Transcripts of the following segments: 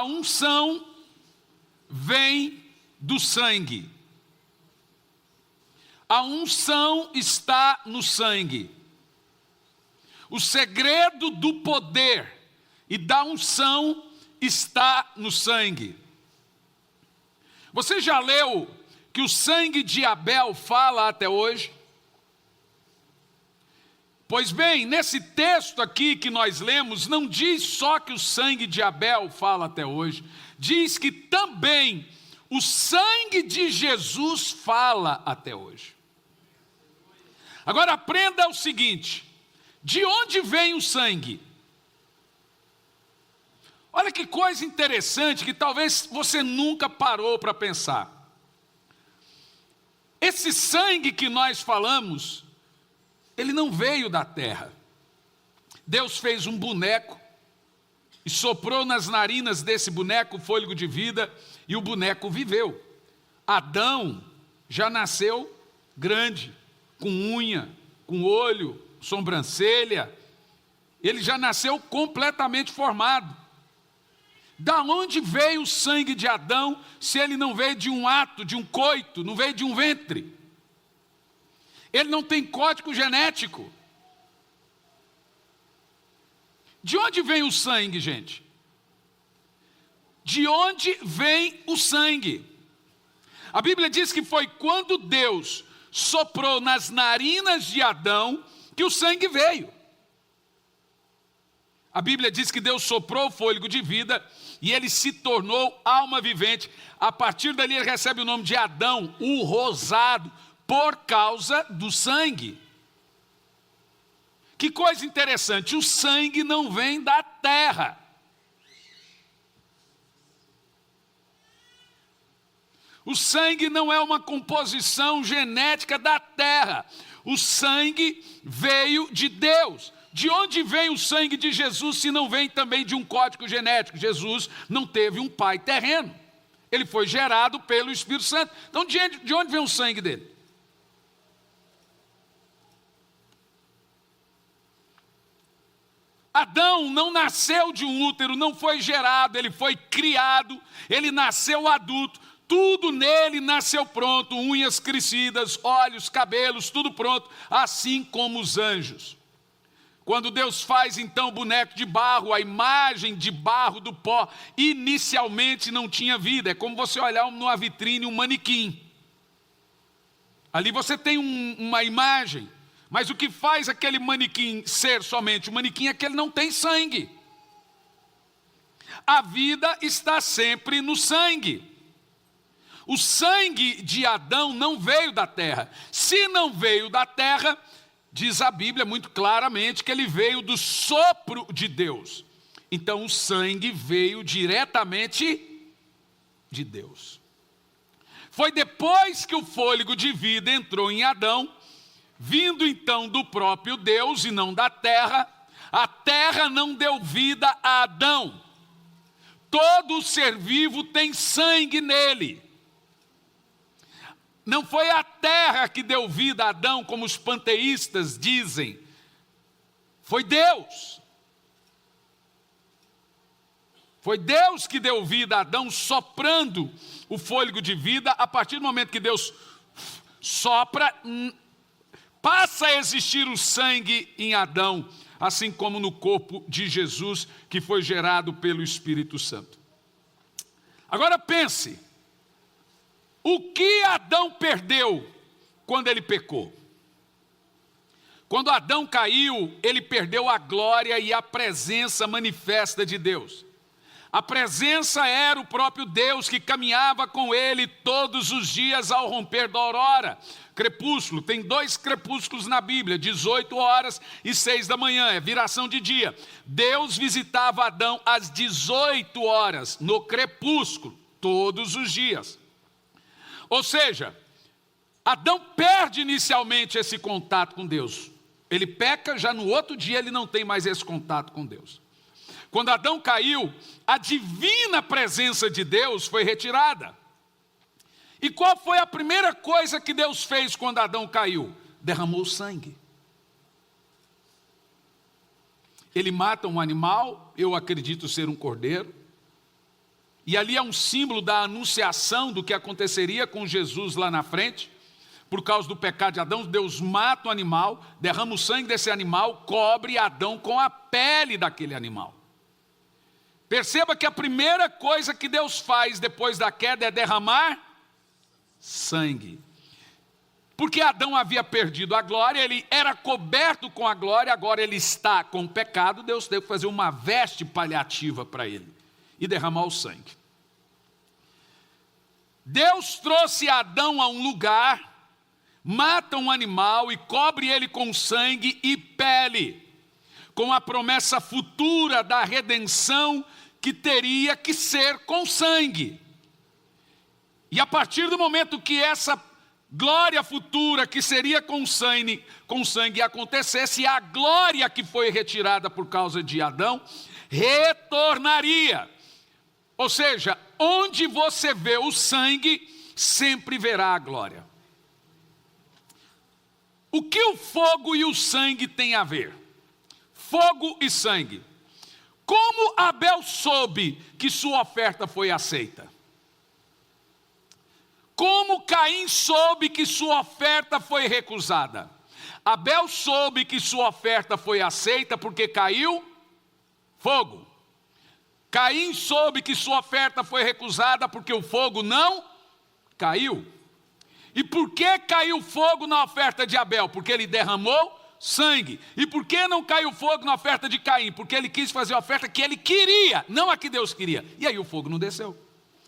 unção vem do sangue. A unção está no sangue. O segredo do poder e da unção está no sangue. Você já leu que o sangue de Abel fala até hoje? Pois bem, nesse texto aqui que nós lemos, não diz só que o sangue de Abel fala até hoje, diz que também o sangue de Jesus fala até hoje. Agora aprenda o seguinte: de onde vem o sangue? Olha que coisa interessante que talvez você nunca parou para pensar. Esse sangue que nós falamos, ele não veio da terra. Deus fez um boneco e soprou nas narinas desse boneco o fôlego de vida e o boneco viveu. Adão já nasceu grande, com unha, com olho, sobrancelha. Ele já nasceu completamente formado. Da onde veio o sangue de Adão, se ele não veio de um ato, de um coito, não veio de um ventre? Ele não tem código genético. De onde vem o sangue, gente? De onde vem o sangue? A Bíblia diz que foi quando Deus soprou nas narinas de Adão que o sangue veio. A Bíblia diz que Deus soprou o fôlego de vida e ele se tornou alma vivente. A partir dali ele recebe o nome de Adão, o rosado, por causa do sangue. Que coisa interessante, o sangue não vem da terra. O sangue não é uma composição genética da terra. O sangue veio de Deus. De onde vem o sangue de Jesus se não vem também de um código genético? Jesus não teve um pai terreno. Ele foi gerado pelo Espírito Santo. Então, de onde vem o sangue dele? Adão não nasceu de um útero, não foi gerado, ele foi criado, ele nasceu adulto. Tudo nele nasceu pronto, unhas crescidas, olhos, cabelos, tudo pronto, assim como os anjos. Quando Deus faz então o boneco de barro, a imagem de barro do pó, inicialmente não tinha vida. É como você olhar numa vitrine um manequim. Ali você tem uma imagem, mas o que faz aquele manequim ser somente um manequim é que ele não tem sangue. A vida está sempre no sangue. O sangue de Adão não veio da terra. Se não veio da terra, diz a Bíblia muito claramente que ele veio do sopro de Deus. Então o sangue veio diretamente de Deus. Foi depois que o fôlego de vida entrou em Adão, vindo então do próprio Deus e não da terra, a terra não deu vida a Adão. Todo ser vivo tem sangue nele. Não foi a terra que deu vida a Adão, como os panteístas dizem. Foi Deus. Foi Deus que deu vida a Adão, soprando o fôlego de vida. A partir do momento que Deus sopra, passa a existir o sangue em Adão, assim como no corpo de Jesus, que foi gerado pelo Espírito Santo. Agora pense. O que Adão perdeu quando ele pecou? Quando Adão caiu, ele perdeu a glória e a presença manifesta de Deus. A presença era o próprio Deus que caminhava com ele todos os dias ao romper da aurora. Crepúsculo, tem 2 crepúsculos na Bíblia, 18 horas e 6 da manhã, é viração de dia. Deus visitava Adão às 18 horas, no crepúsculo, todos os dias. Ou seja, Adão perde inicialmente esse contato com Deus. Ele peca, já no outro dia ele não tem mais esse contato com Deus. Quando Adão caiu, a divina presença de Deus foi retirada. E qual foi a primeira coisa que Deus fez quando Adão caiu? Derramou sangue. Ele mata um animal, eu acredito ser um cordeiro. E ali é um símbolo da anunciação do que aconteceria com Jesus lá na frente. Por causa do pecado de Adão, Deus mata o animal, derrama o sangue desse animal, cobre Adão com a pele daquele animal. Perceba que a primeira coisa que Deus faz depois da queda é derramar sangue. Porque Adão havia perdido a glória, ele era coberto com a glória, agora ele está com o pecado, Deus teve que fazer uma veste paliativa para ele e derramar o sangue. Deus trouxe Adão a um lugar, mata um animal e cobre ele com sangue e pele, com a promessa futura da redenção que teria que ser com sangue. E a partir do momento que essa glória futura, que seria com sangue acontecesse, a glória que foi retirada por causa de Adão, retornaria. Ou seja, onde você vê o sangue, sempre verá a glória. O que o fogo e o sangue têm a ver? Fogo e sangue. Como Abel soube que sua oferta foi aceita? Como Caim soube que sua oferta foi recusada? Abel soube que sua oferta foi aceita porque caiu fogo. Caim soube que sua oferta foi recusada porque o fogo não caiu. E por que caiu fogo na oferta de Abel? Porque ele derramou sangue. E por que não caiu fogo na oferta de Caim? Porque ele quis fazer a oferta que ele queria, não a que Deus queria. E aí o fogo não desceu.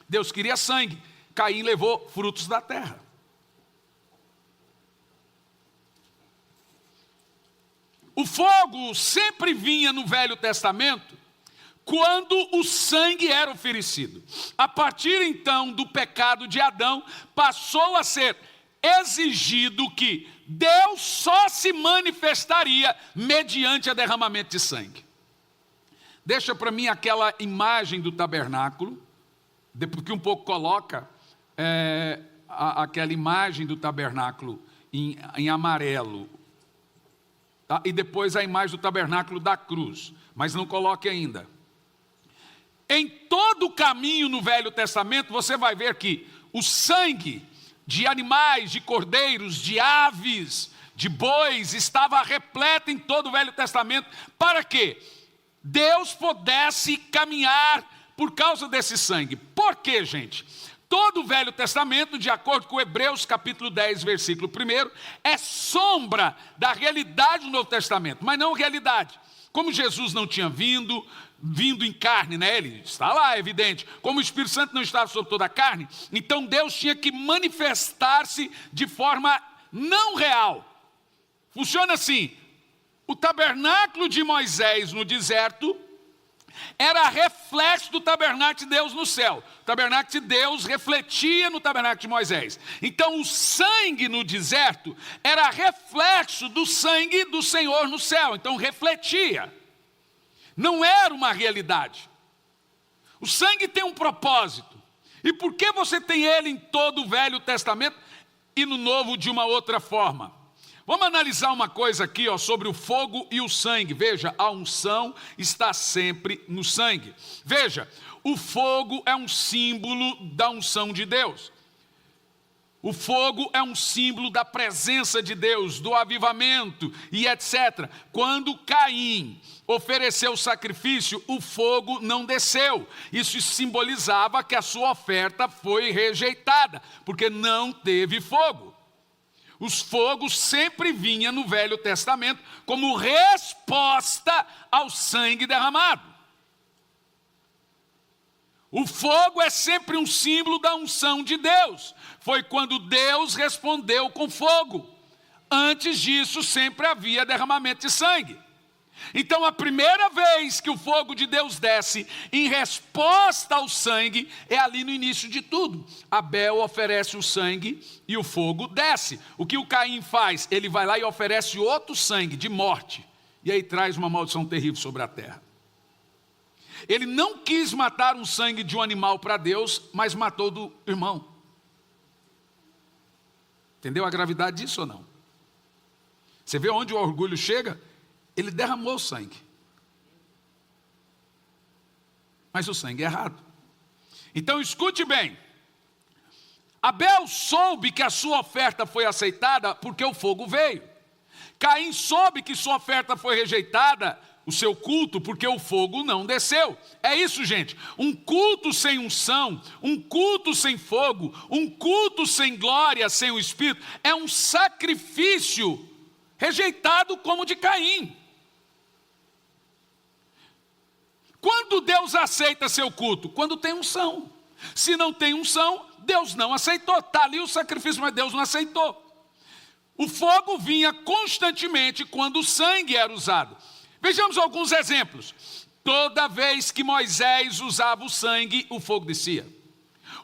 Deus queria sangue. Caim levou frutos da terra. O fogo sempre vinha no Velho Testamento quando o sangue era oferecido. A partir então do pecado de Adão, passou a ser exigido que Deus só se manifestaria mediante o derramamento de sangue. Deixa para mim aquela imagem do tabernáculo, porque um pouco coloca aquela imagem do tabernáculo em amarelo, tá? E depois a imagem do tabernáculo da cruz, mas não coloque ainda. Em todo o caminho no Velho Testamento, você vai ver que o sangue de animais, de cordeiros, de aves, de bois, estava repleto em todo o Velho Testamento, para que Deus pudesse caminhar por causa desse sangue. Por quê, gente? Todo o Velho Testamento, de acordo com Hebreus capítulo 10, versículo 1, é sombra da realidade do Novo Testamento, mas não realidade. Como Jesus não tinha vindo em carne, né? Ele está lá, é evidente. Como o Espírito Santo não estava sobre toda a carne, então Deus tinha que manifestar-se de forma não real. Funciona assim: o tabernáculo de Moisés no deserto era reflexo do tabernáculo de Deus no céu. O tabernáculo de Deus refletia no tabernáculo de Moisés. Então o sangue no deserto era reflexo do sangue do Senhor no céu. Então refletia. Não era uma realidade. O sangue tem um propósito. E por que você tem ele em todo o Velho Testamento e no Novo de uma outra forma? Vamos analisar uma coisa aqui, sobre o fogo e o sangue. Veja, a unção está sempre no sangue. Veja, o fogo é um símbolo da unção de Deus. O fogo é um símbolo da presença de Deus, do avivamento e etc. Quando Caim ofereceu o sacrifício, o fogo não desceu. Isso simbolizava que a sua oferta foi rejeitada, porque não teve fogo. Os fogos sempre vinham no Velho Testamento como resposta ao sangue derramado. O fogo é sempre um símbolo da unção de Deus. Foi quando Deus respondeu com fogo. Antes disso, sempre havia derramamento de sangue. Então, a primeira vez que o fogo de Deus desce em resposta ao sangue é ali no início de tudo. Abel oferece o sangue e o fogo desce. O que o Caim faz? Ele vai lá e oferece outro sangue de morte. E aí traz uma maldição terrível sobre a terra. Ele não quis matar um sangue de um animal para Deus, mas matou do irmão. Entendeu a gravidade disso ou não? Você vê onde o orgulho chega? Ele derramou sangue. Mas o sangue é errado. Então escute bem. Abel soube que a sua oferta foi aceitada porque o fogo veio. Caim soube que sua oferta foi rejeitada, o seu culto, porque o fogo não desceu. É isso, gente. Um culto sem unção, um culto sem fogo, um culto sem glória, sem o Espírito, é um sacrifício rejeitado como o de Caim. Quando Deus aceita seu culto? Quando tem unção. Se não tem unção, Deus não aceitou. Está ali o sacrifício, mas Deus não aceitou. O fogo vinha constantemente quando o sangue era usado. Vejamos alguns exemplos. Toda vez que Moisés usava o sangue, o fogo descia.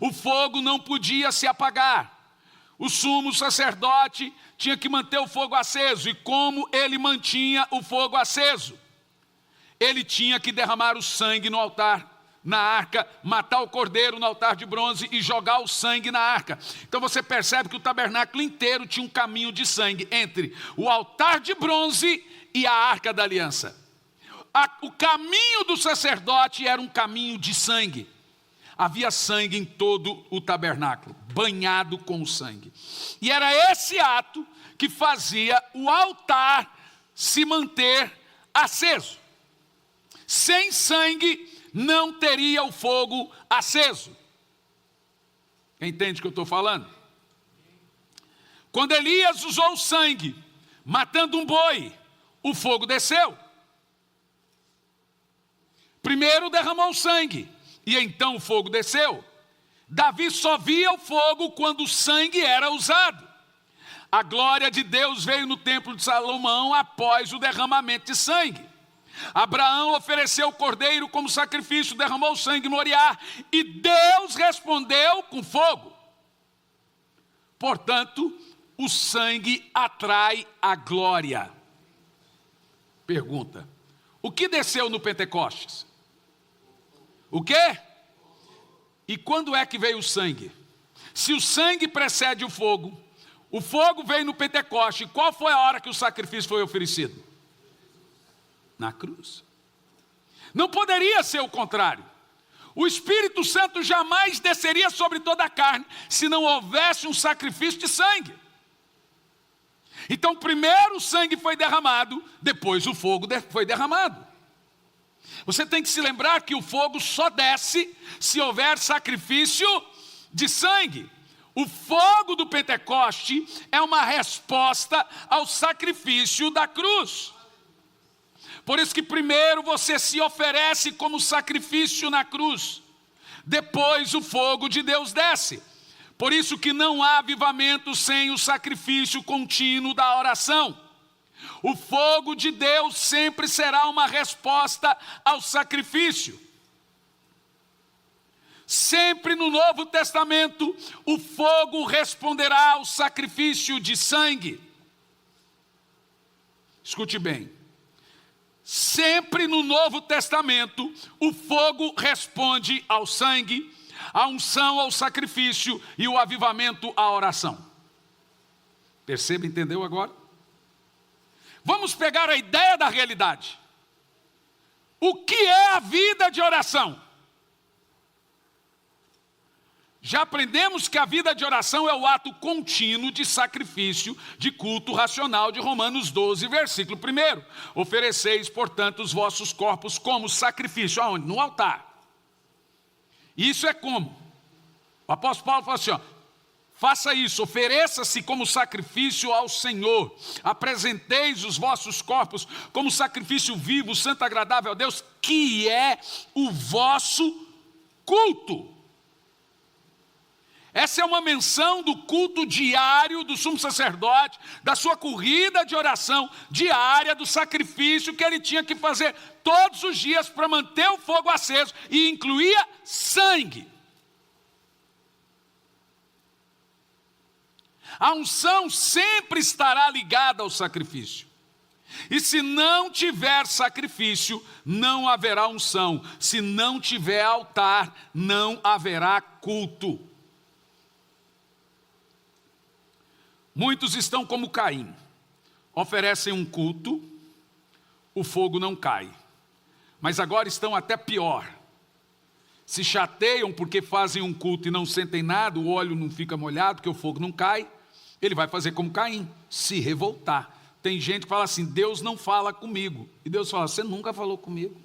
O fogo não podia se apagar. O sumo sacerdote tinha que manter o fogo aceso. E como ele mantinha o fogo aceso? Ele tinha que derramar o sangue no altar, na arca, matar o cordeiro no altar de bronze e jogar o sangue na arca. Então você percebe que o tabernáculo inteiro tinha um caminho de sangue entre o altar de bronze e a arca da aliança. O caminho do sacerdote era um caminho de sangue. Havia sangue em todo o tabernáculo, banhado com o sangue. E era esse ato que fazia o altar se manter aceso. Sem sangue não teria o fogo aceso. Quem entende o que eu estou falando? Quando Elias usou o sangue, matando um boi, o fogo desceu. Primeiro derramou o sangue, e então o fogo desceu. Davi só via o fogo quando o sangue era usado. A glória de Deus veio no templo de Salomão após o derramamento de sangue. Abraão ofereceu o cordeiro como sacrifício, derramou o sangue no Moriá, e Deus respondeu com fogo. Portanto, o sangue atrai a glória. Pergunta: o que desceu no Pentecostes? O quê? E quando é que veio o sangue? Se o sangue precede o fogo veio no Pentecoste, qual foi a hora que o sacrifício foi oferecido? Na cruz. Não poderia ser o contrário. O Espírito Santo jamais desceria sobre toda a carne se não houvesse um sacrifício de sangue. Então primeiro o sangue foi derramado, depois o fogo foi derramado. Você tem que se lembrar que o fogo só desce se houver sacrifício de sangue. O fogo do Pentecoste é uma resposta ao sacrifício da cruz. Por isso que primeiro você se oferece como sacrifício na cruz. Depois o fogo de Deus desce. Por isso que não há avivamento sem o sacrifício contínuo da oração. O fogo de Deus sempre será uma resposta ao sacrifício. Sempre no Novo Testamento, o fogo responderá ao sacrifício de sangue. Escute bem. Sempre no Novo Testamento, o fogo responde ao sangue, a unção ao sacrifício e o avivamento à oração. Percebe, entendeu agora? Vamos pegar a ideia da realidade. O que é a vida de oração? Já aprendemos que a vida de oração é o ato contínuo de sacrifício, de culto racional de Romanos 12, versículo 1. Ofereceis, portanto, os vossos corpos como sacrifício. Aonde? No altar. Isso é como? O apóstolo Paulo fala assim, faça isso, ofereça-se como sacrifício ao Senhor. Apresenteis os vossos corpos como sacrifício vivo, santo, agradável a Deus, que é o vosso culto. Essa é uma menção do culto diário do sumo sacerdote, da sua corrida de oração diária, do sacrifício que ele tinha que fazer todos os dias para manter o fogo aceso, e incluía sangue. A unção sempre estará ligada ao sacrifício. E se não tiver sacrifício, não haverá unção. Se não tiver altar, não haverá culto. Muitos estão como Caim, oferecem um culto, o fogo não cai. Mas agora estão até pior. se chateiam porque fazem um culto e não sentem nada, o óleo não fica molhado, porque o fogo não cai, ele vai fazer como Caim, se revoltar. Tem gente que fala assim, Deus não fala comigo. E Deus fala, você nunca falou comigo.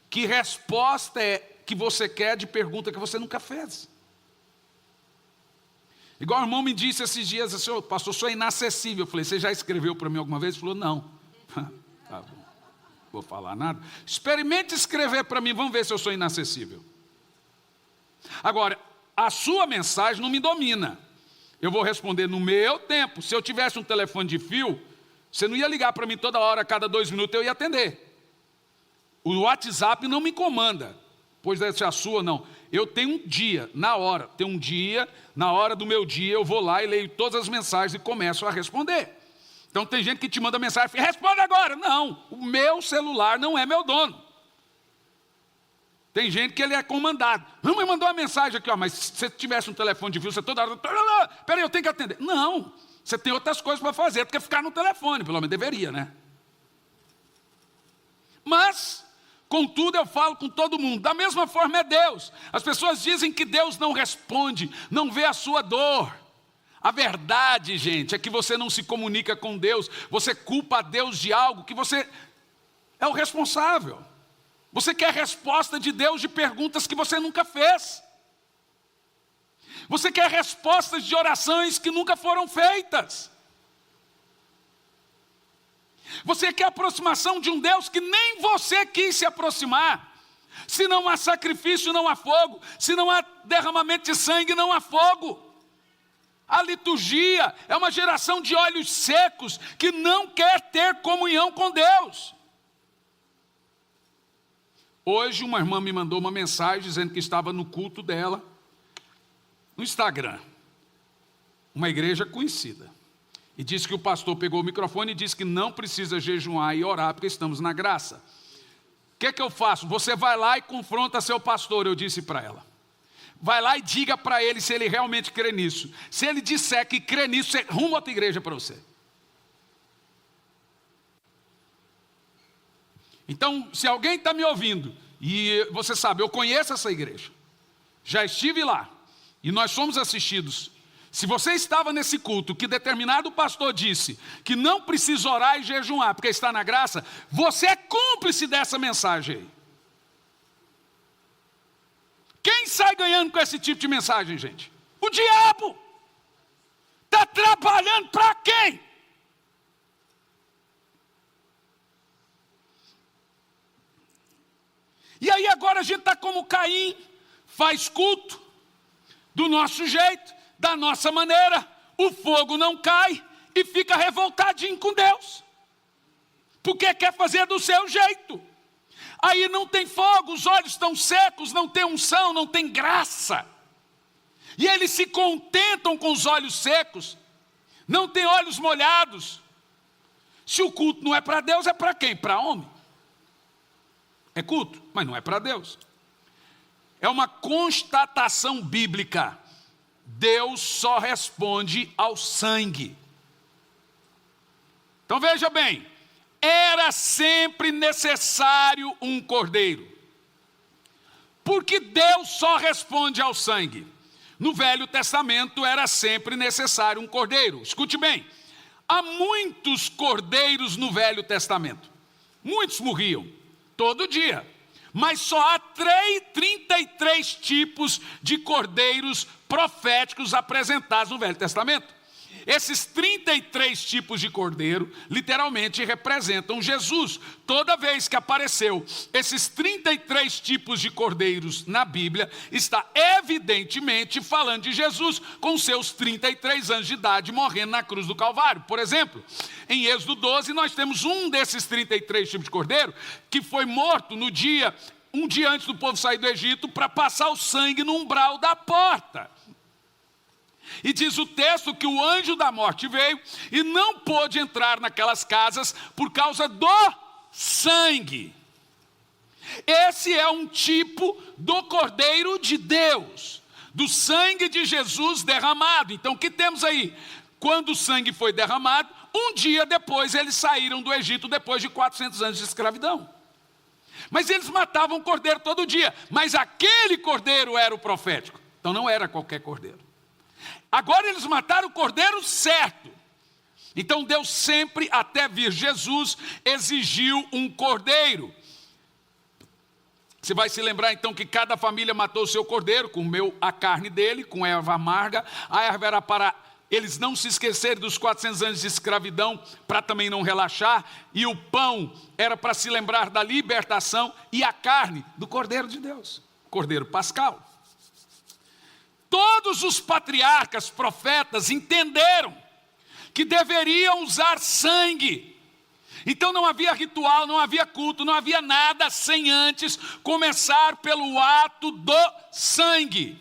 Que resposta é que você quer de pergunta que você nunca fez? Igual o irmão me disse esses dias, assim, pastor, eu sou inacessível. Eu falei, você já escreveu para mim alguma vez? Ele falou, não. Tá bom, vou falar nada. Experimente escrever para mim, vamos ver se eu sou inacessível. Agora, a sua mensagem não me domina. Eu vou responder no meu tempo. Se eu tivesse um telefone de fio, você não ia ligar para mim toda hora, a cada 2 minutos eu ia atender. O WhatsApp não me comanda, pois deve ser a sua, não. Eu tenho um dia, na hora, na hora do meu dia, eu vou lá e leio todas as mensagens e começo a responder. Então tem gente que te manda mensagem, responde agora. Não, o meu celular não é meu dono. Tem gente que ele é comandado. Não, me mandou uma mensagem aqui, ó, mas se você tivesse um telefone de fio, você toda hora... Peraí, eu tenho que atender. Não, você tem outras coisas para fazer do que ficar no telefone, pelo menos deveria, né? Mas, contudo, eu falo com todo mundo. Da mesma forma é Deus. As pessoas dizem que Deus não responde, não vê a sua dor. A verdade, gente, é que você não se comunica com Deus. Você culpa a Deus de algo que você é o responsável. Você quer resposta de Deus de perguntas que você nunca fez. Você quer respostas de orações que nunca foram feitas. Você quer a aproximação de um Deus que nem você quis se aproximar. Se não há sacrifício, não há fogo. Se não há derramamento de sangue, não há fogo. A liturgia é uma geração de olhos secos que não quer ter comunhão com Deus. Hoje uma irmã me mandou uma mensagem dizendo que estava no culto dela, no Instagram, uma igreja conhecida. E disse que o pastor pegou o microfone e disse que não precisa jejuar e orar porque estamos na graça. O que eu faço? Você vai lá e confronta seu pastor, eu disse para ela. Vai lá e diga para ele se ele realmente crê nisso. Se ele disser que crê nisso, você arruma outra igreja para você. Então, se alguém está me ouvindo, e você sabe, eu conheço essa igreja, já estive lá, e nós fomos assistidos. Se você estava nesse culto que determinado pastor disse que não precisa orar e jejuar porque está na graça, você é cúmplice dessa mensagem aí. Quem sai ganhando com esse tipo de mensagem, gente? O diabo. Está trabalhando para quem? E aí agora a gente está como Caim, faz culto do nosso jeito, da nossa maneira, o fogo não cai e fica revoltadinho com Deus, porque quer fazer do seu jeito. Aí não tem fogo, os olhos estão secos, não tem unção, não tem graça. E eles se contentam com os olhos secos, não tem olhos molhados. Se o culto não é para Deus, é para quem? Para homem. É culto, mas não é para Deus. É uma constatação bíblica. Deus só responde ao sangue. Então veja bem, era sempre necessário um cordeiro. Porque Deus só responde ao sangue. No Velho Testamento era sempre necessário um cordeiro. Escute bem, há muitos cordeiros no Velho Testamento. Muitos morriam. Todo dia. Mas só há 33 tipos de cordeiros proféticos apresentados no Velho Testamento. Esses 33 tipos de cordeiro, literalmente representam Jesus. Toda vez que apareceu esses 33 tipos de cordeiros na Bíblia, está evidentemente falando de Jesus, com seus 33 anos de idade, morrendo na cruz do Calvário. Por exemplo, em Êxodo 12, nós temos um desses 33 tipos de cordeiro, que foi morto um dia antes do povo sair do Egito, para passar o sangue no umbral da porta. E diz o texto que o anjo da morte veio e não pôde entrar naquelas casas por causa do sangue. Esse é um tipo do Cordeiro de Deus, do sangue de Jesus derramado. Então o que temos aí? Quando o sangue foi derramado, um dia depois eles saíram do Egito depois de 400 anos de escravidão. Mas eles matavam o cordeiro todo dia. Mas aquele cordeiro era o profético. Então não era qualquer cordeiro. Agora eles mataram o cordeiro certo. Então Deus sempre, até vir Jesus, exigiu um cordeiro. Você vai se lembrar então que cada família matou o seu cordeiro, comeu a carne dele, com erva amarga. A erva era para eles não se esquecerem dos 400 anos de escravidão, para também não relaxar. E o pão era para se lembrar da libertação. E a carne do cordeiro de Deus, cordeiro pascal. Todos os patriarcas, profetas entenderam que deveriam usar sangue. Então não havia ritual, não havia culto, não havia nada sem antes começar pelo ato do sangue.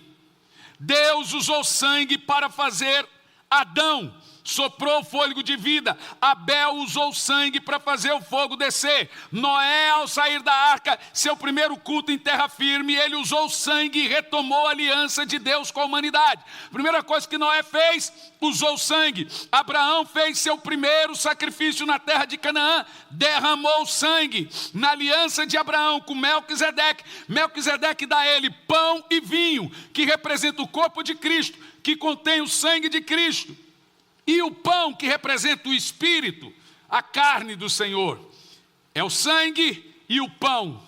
Deus usou sangue para fazer Adão, soprou o fôlego de vida. Abel usou sangue para fazer o fogo descer. Noé, ao sair da arca, seu primeiro culto em terra firme, ele usou sangue e retomou a aliança de Deus com a humanidade. Primeira coisa que Noé fez, usou sangue. Abraão fez seu primeiro sacrifício na terra de Canaã, derramou sangue. Na aliança de Abraão com Melquisedeque, Melquisedeque dá a ele pão e vinho, que representa o corpo de Cristo, que contém o sangue de Cristo. E o pão, que representa o Espírito, a carne do Senhor. É o sangue e o pão.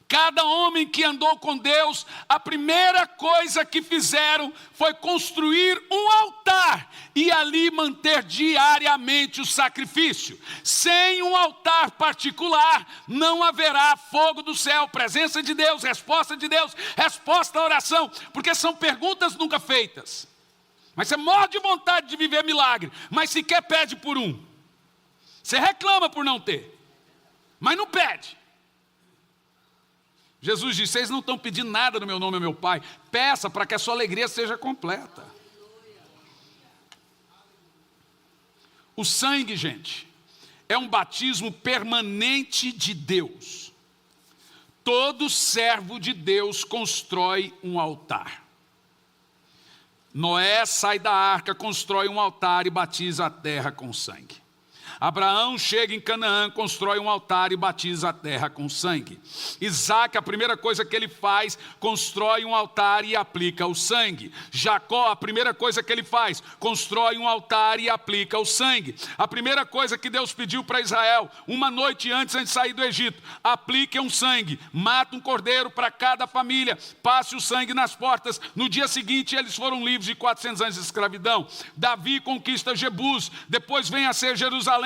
Cada homem que andou com Deus, a primeira coisa que fizeram foi construir um altar e ali manter diariamente o sacrifício. Sem um altar particular, não haverá fogo do céu, presença de Deus, resposta à oração, porque são perguntas nunca feitas. Mas você morre de vontade de viver milagre, mas sequer pede por um. Você reclama por não ter, mas não pede. Jesus disse, vocês não estão pedindo nada no meu nome ao meu Pai. Peça para que a sua alegria seja completa. O sangue, gente, é um batismo permanente de Deus. Todo servo de Deus constrói um altar. Noé sai da arca, constrói um altar e batiza a terra com sangue. Abraão chega em Canaã, constrói um altar e batiza a terra com sangue. Isaac, a primeira coisa que ele faz, constrói um altar e aplica o sangue. Jacó, a primeira coisa que ele faz, constrói um altar e aplica o sangue. A primeira coisa que Deus pediu para Israel, uma noite antes de sair do Egito, aplique um sangue, mata um cordeiro para cada família, passe o sangue nas portas. No dia seguinte eles foram livres de 400 anos de escravidão. Davi conquista Jebus, depois vem a ser Jerusalém,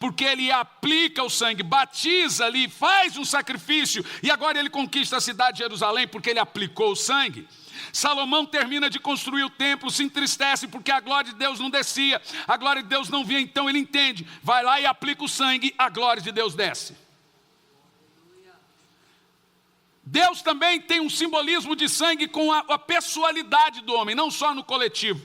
porque ele aplica o sangue, batiza ali, faz um sacrifício, e agora ele conquista a cidade de Jerusalém, porque ele aplicou o sangue. Salomão termina de construir o templo, se entristece, porque a glória de Deus não descia, a glória de Deus não vinha, então ele entende, vai lá e aplica o sangue, a glória de Deus desce. Deus também tem um simbolismo de sangue com a pessoalidade do homem, não só no coletivo.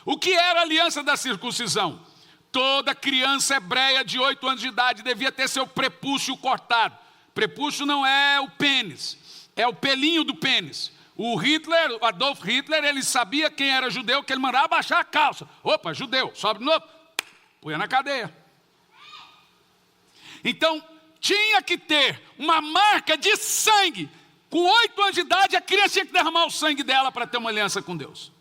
O que era a aliança da circuncisão? Toda criança hebreia de 8 anos de idade devia ter seu prepúcio cortado. Prepúcio não é o pênis, é o pelinho do pênis. O Adolf Hitler, ele sabia quem era judeu, que ele mandava abaixar a calça. Opa, judeu, sobe de novo, põe na cadeia. Então, tinha que ter uma marca de sangue. Com 8 anos de idade, a criança tinha que derramar o sangue dela para ter uma aliança com Deus.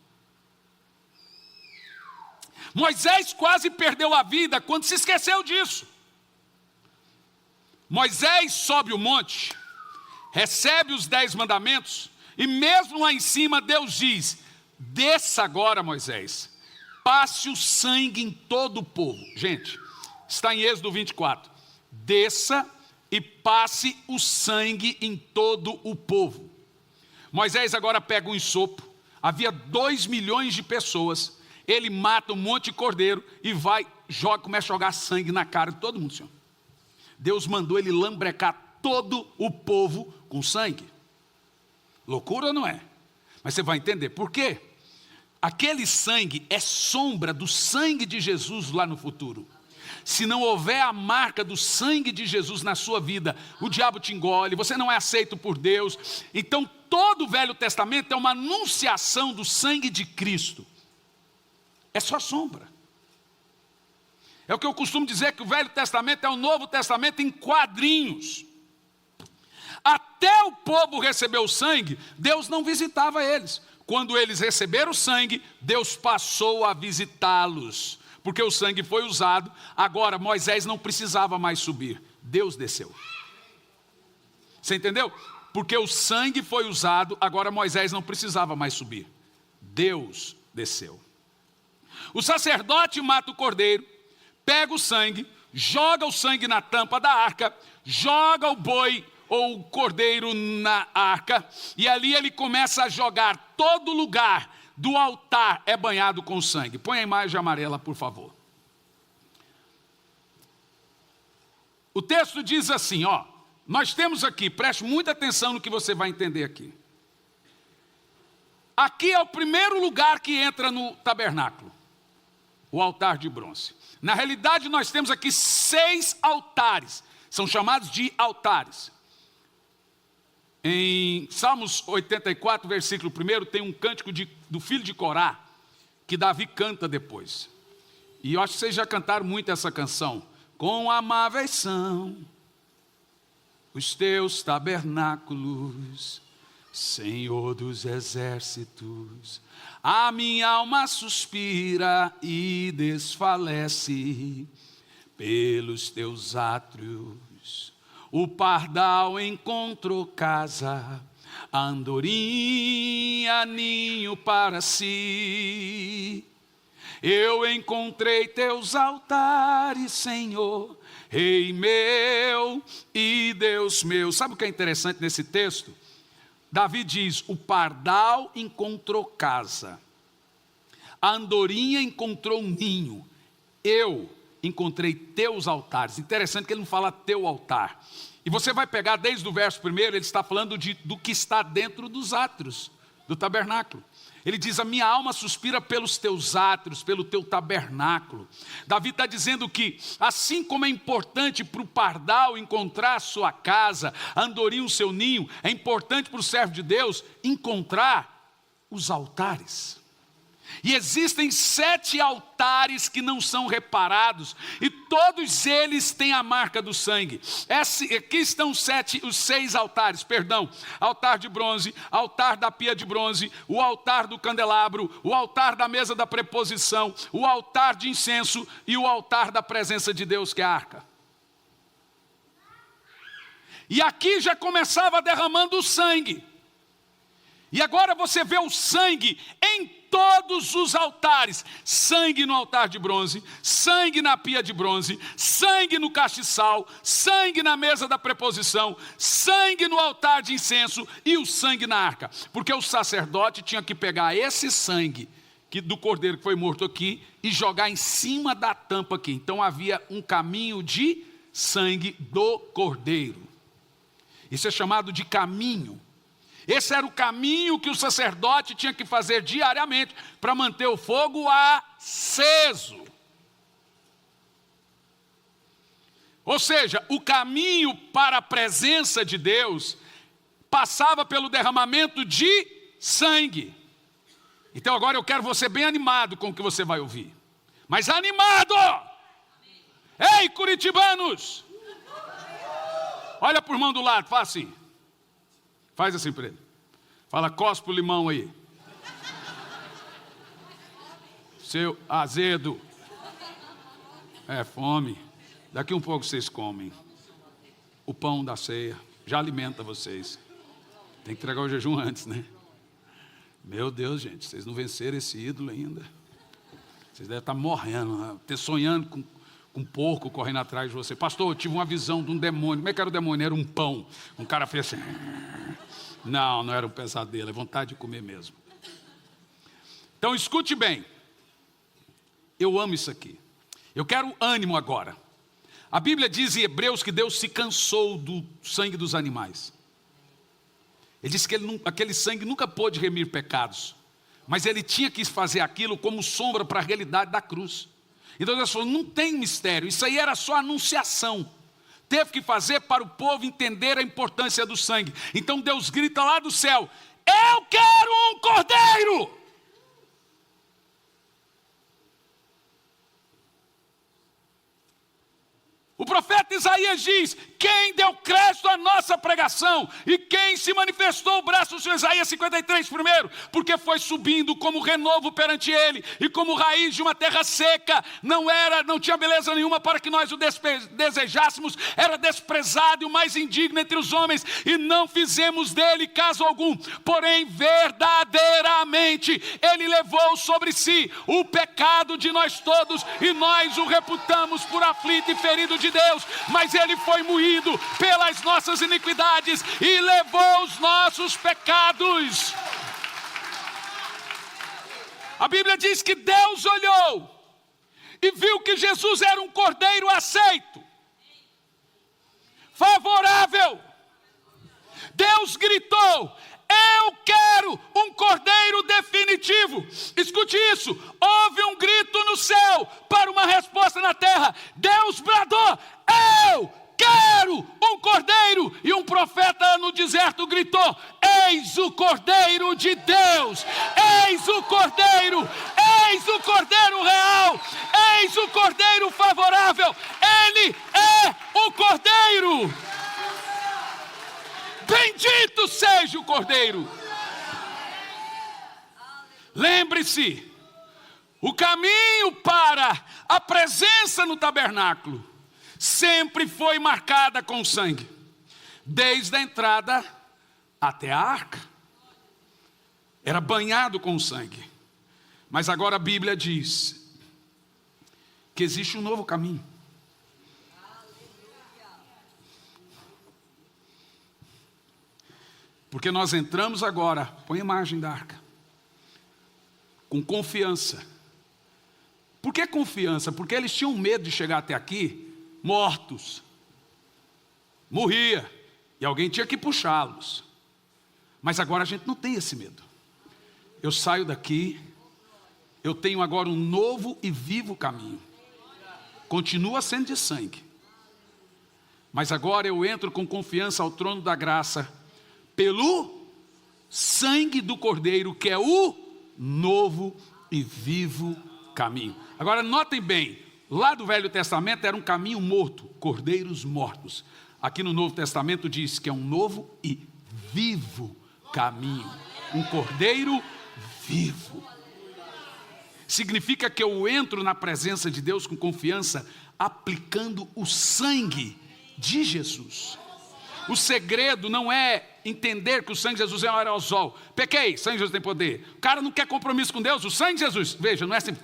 Moisés quase perdeu a vida quando se esqueceu disso. Moisés sobe o monte, recebe os 10 mandamentos, e mesmo lá em cima Deus diz, desça agora, Moisés, passe o sangue em todo o povo. Gente, está em Êxodo 24. Desça e passe o sangue em todo o povo. Moisés agora pega um ensopo, havia 2 milhões de pessoas, ele mata um monte de cordeiro e vai, começa a jogar sangue na cara de todo mundo, Senhor. Deus mandou ele lambrecar todo o povo com sangue. Loucura ou não é? Mas você vai entender por quê. Aquele sangue é sombra do sangue de Jesus lá no futuro. Se não houver a marca do sangue de Jesus na sua vida, o diabo te engole, você não é aceito por Deus. Então todo o Velho Testamento é uma anunciação do sangue de Cristo. É só sombra. É o que eu costumo dizer, que o Velho Testamento é o Novo Testamento em quadrinhos. Até o povo receber o sangue, Deus não visitava eles. Quando eles receberam o sangue, Deus passou a visitá-los. Porque o sangue foi usado, agora Moisés não precisava mais subir. Deus desceu. Você entendeu? Porque o sangue foi usado, agora Moisés não precisava mais subir. Deus desceu. O sacerdote mata o cordeiro, pega o sangue, joga o sangue na tampa da arca, joga o boi ou o cordeiro na arca, e ali ele começa a jogar. Todo lugar do altar é banhado com sangue. Põe a imagem amarela, por favor. O texto diz assim, ó, nós temos aqui, preste muita atenção no que você vai entender aqui. Aqui é o primeiro lugar que entra no tabernáculo, o altar de bronze. Na realidade, nós temos aqui 6 altares, são chamados de altares. Em Salmos 84, versículo 1, tem um cântico do filho de Corá, que Davi canta depois. E eu acho que vocês já cantaram muito essa canção. Com amáveis são os teus tabernáculos, Senhor dos exércitos. A minha alma suspira e desfalece pelos teus átrios. O pardal encontrou casa, a andorinha ninho para si. Eu encontrei teus altares, Senhor, Rei meu e Deus meu. Sabe o que é interessante nesse texto? Davi diz, o pardal encontrou casa, a andorinha encontrou um ninho, eu encontrei teus altares. Interessante que ele não fala teu altar. E você vai pegar desde o verso 1, ele está falando do que está dentro dos átrios do tabernáculo. Ele diz, a minha alma suspira pelos teus átrios, pelo teu tabernáculo. Davi está dizendo que, assim como é importante para o pardal encontrar a sua casa, a andorinha o seu ninho, é importante para o servo de Deus encontrar os altares. E existem 7 altares que não são reparados, e todos eles têm a marca do sangue. Aqui estão os 6 altares, altar de bronze, altar da pia de bronze, o altar do candelabro, o altar da mesa da preposição, o altar de incenso e o altar da presença de Deus, que é a arca. E aqui já começava derramando o sangue. E agora você vê o sangue em todos os altares. Sangue no altar de bronze, sangue na pia de bronze, sangue no castiçal, sangue na mesa da preposição, sangue no altar de incenso e o sangue na arca. Porque o sacerdote tinha que pegar esse sangue do cordeiro que foi morto aqui e jogar em cima da tampa aqui. Então havia um caminho de sangue do cordeiro. Isso é chamado de caminho. Esse era o caminho que o sacerdote tinha que fazer diariamente para manter o fogo aceso. Ou seja, o caminho para a presença de Deus passava pelo derramamento de sangue. Então agora eu quero você bem animado com o que você vai ouvir. Mas animado! Ei, curitibanos! Olha para o irmão do lado, faz assim. Faz assim para ele. Fala, cospe o limão aí. Seu azedo. É fome. Daqui um pouco vocês comem. O pão da ceia. Já alimenta vocês. Tem que entregar o jejum antes, né? Meu Deus, gente. Vocês não venceram esse ídolo ainda. Vocês devem estar morrendo. Sonhando com um porco correndo atrás de você. Pastor, eu tive uma visão de um demônio. Como é que era o demônio? Era um pão. Um cara fez assim. Não era um pesadelo, é vontade de comer mesmo. Então escute bem. Eu amo isso aqui. Eu quero ânimo agora. A Bíblia diz em Hebreus que Deus se cansou do sangue dos animais. Ele disse que aquele sangue nunca pôde remir pecados. Mas ele tinha que fazer aquilo como sombra para a realidade da cruz. Então Deus falou, não tem mistério, isso aí era só anunciação. Teve que fazer para o povo entender a importância do sangue. Então Deus grita lá do céu, eu quero um cordeiro. profeta Isaías diz: quem deu crédito à nossa pregação e quem se manifestou o braço do Senhor? Isaías 53 primeiro, porque foi subindo como renovo perante ele e como raiz de uma terra seca, não tinha beleza nenhuma para que nós o desejássemos, era desprezado e o mais indigno entre os homens, e não fizemos dele caso algum. Porém, verdadeiramente ele levou sobre si o pecado de nós todos, e nós o reputamos por aflito e ferido de Deus, mas ele foi moído pelas nossas iniquidades e levou os nossos pecados. A Bíblia diz que Deus olhou e viu que Jesus era um cordeiro aceito, favorável. Deus gritou: eu quero um cordeiro definitivo. Escute isso, houve um grito no céu para uma resposta na terra. Deus bradou: eu quero um cordeiro. E um profeta no deserto gritou: eis o cordeiro de Deus, eis o cordeiro real, eis o cordeiro favorável, ele é o cordeiro. Bendito seja o cordeiro. Lembre-se, o caminho para a presença no tabernáculo sempre foi marcada com sangue, desde a entrada até a arca. Era banhado com sangue. Mas agora a Bíblia diz que existe um novo caminho. Porque nós entramos agora, põe a imagem da arca, com confiança. Por que confiança? Porque eles tinham medo de chegar até aqui mortos. Morria. E alguém tinha que puxá-los. Mas agora a gente não tem esse medo. Eu saio daqui, eu tenho agora um novo e vivo caminho. Continua sendo de sangue. Mas agora eu entro com confiança ao trono da graça, pelo sangue do Cordeiro, que é o novo e vivo caminho. Agora notem bem, lá do Velho Testamento era um caminho morto, cordeiros mortos. Aqui no Novo Testamento diz que é um novo e vivo caminho. Um cordeiro vivo. Significa que eu entro na presença de Deus com confiança, aplicando o sangue de Jesus. O segredo não é entender que o sangue de Jesus é um aerosol. Pequei, sangue de Jesus tem poder. O cara não quer compromisso com Deus, o sangue de Jesus, veja, não é assim.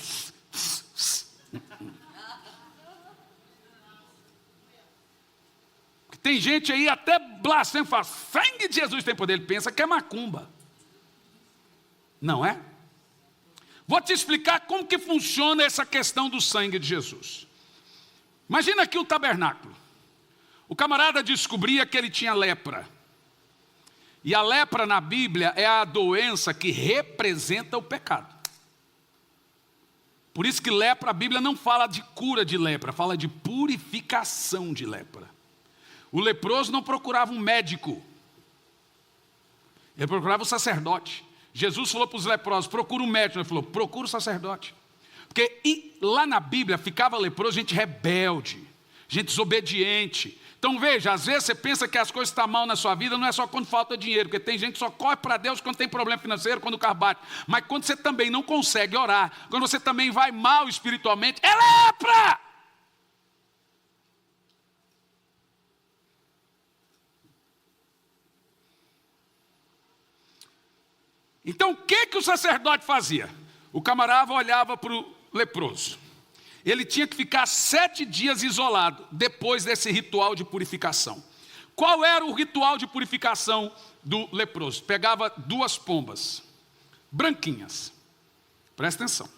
Tem gente aí até blasfema, fala, sangue de Jesus tem poder. Ele pensa que é macumba. Não é? Vou te explicar como que funciona essa questão do sangue de Jesus. Imagina aqui o tabernáculo. O camarada descobria que ele tinha lepra. E a lepra na Bíblia é a doença que representa o pecado. Por isso que lepra, a Bíblia não fala de cura de lepra, fala de purificação de lepra. O leproso não procurava um médico. Ele procurava o sacerdote. Jesus falou para os leprosos, procura um médico. Ele falou, procura o sacerdote. Porque lá na Bíblia ficava leproso gente rebelde, gente desobediente. Então veja, às vezes você pensa que as coisas estão mal na sua vida, não é só quando falta dinheiro, porque tem gente que só corre para Deus quando tem problema financeiro, quando o carro bate. Mas quando você também não consegue orar, quando você também vai mal espiritualmente, é lepra! Então o que o sacerdote fazia? O camarada olhava para o leproso. Ele tinha que ficar 7 dias isolado depois desse ritual de purificação. Qual era o ritual de purificação do leproso? Pegava 2 pombas, branquinhas, presta atenção.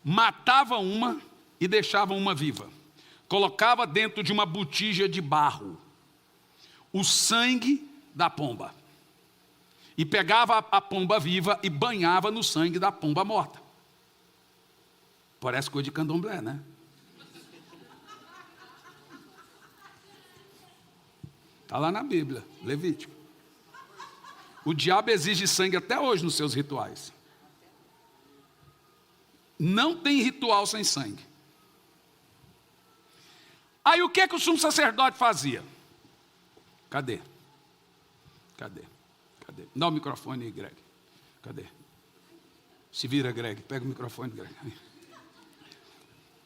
Matava uma e deixava uma viva. Colocava dentro de uma botija de barro o sangue da pomba. E pegava a pomba viva e banhava no sangue da pomba morta. Parece coisa de candomblé, né? Está lá na Bíblia, Levítico. O diabo exige sangue até hoje nos seus rituais. Não tem ritual sem sangue. Aí o que o sumo sacerdote fazia? Cadê? Dá o microfone aí, Greg. Cadê? Se vira, Greg. Pega o microfone, Greg.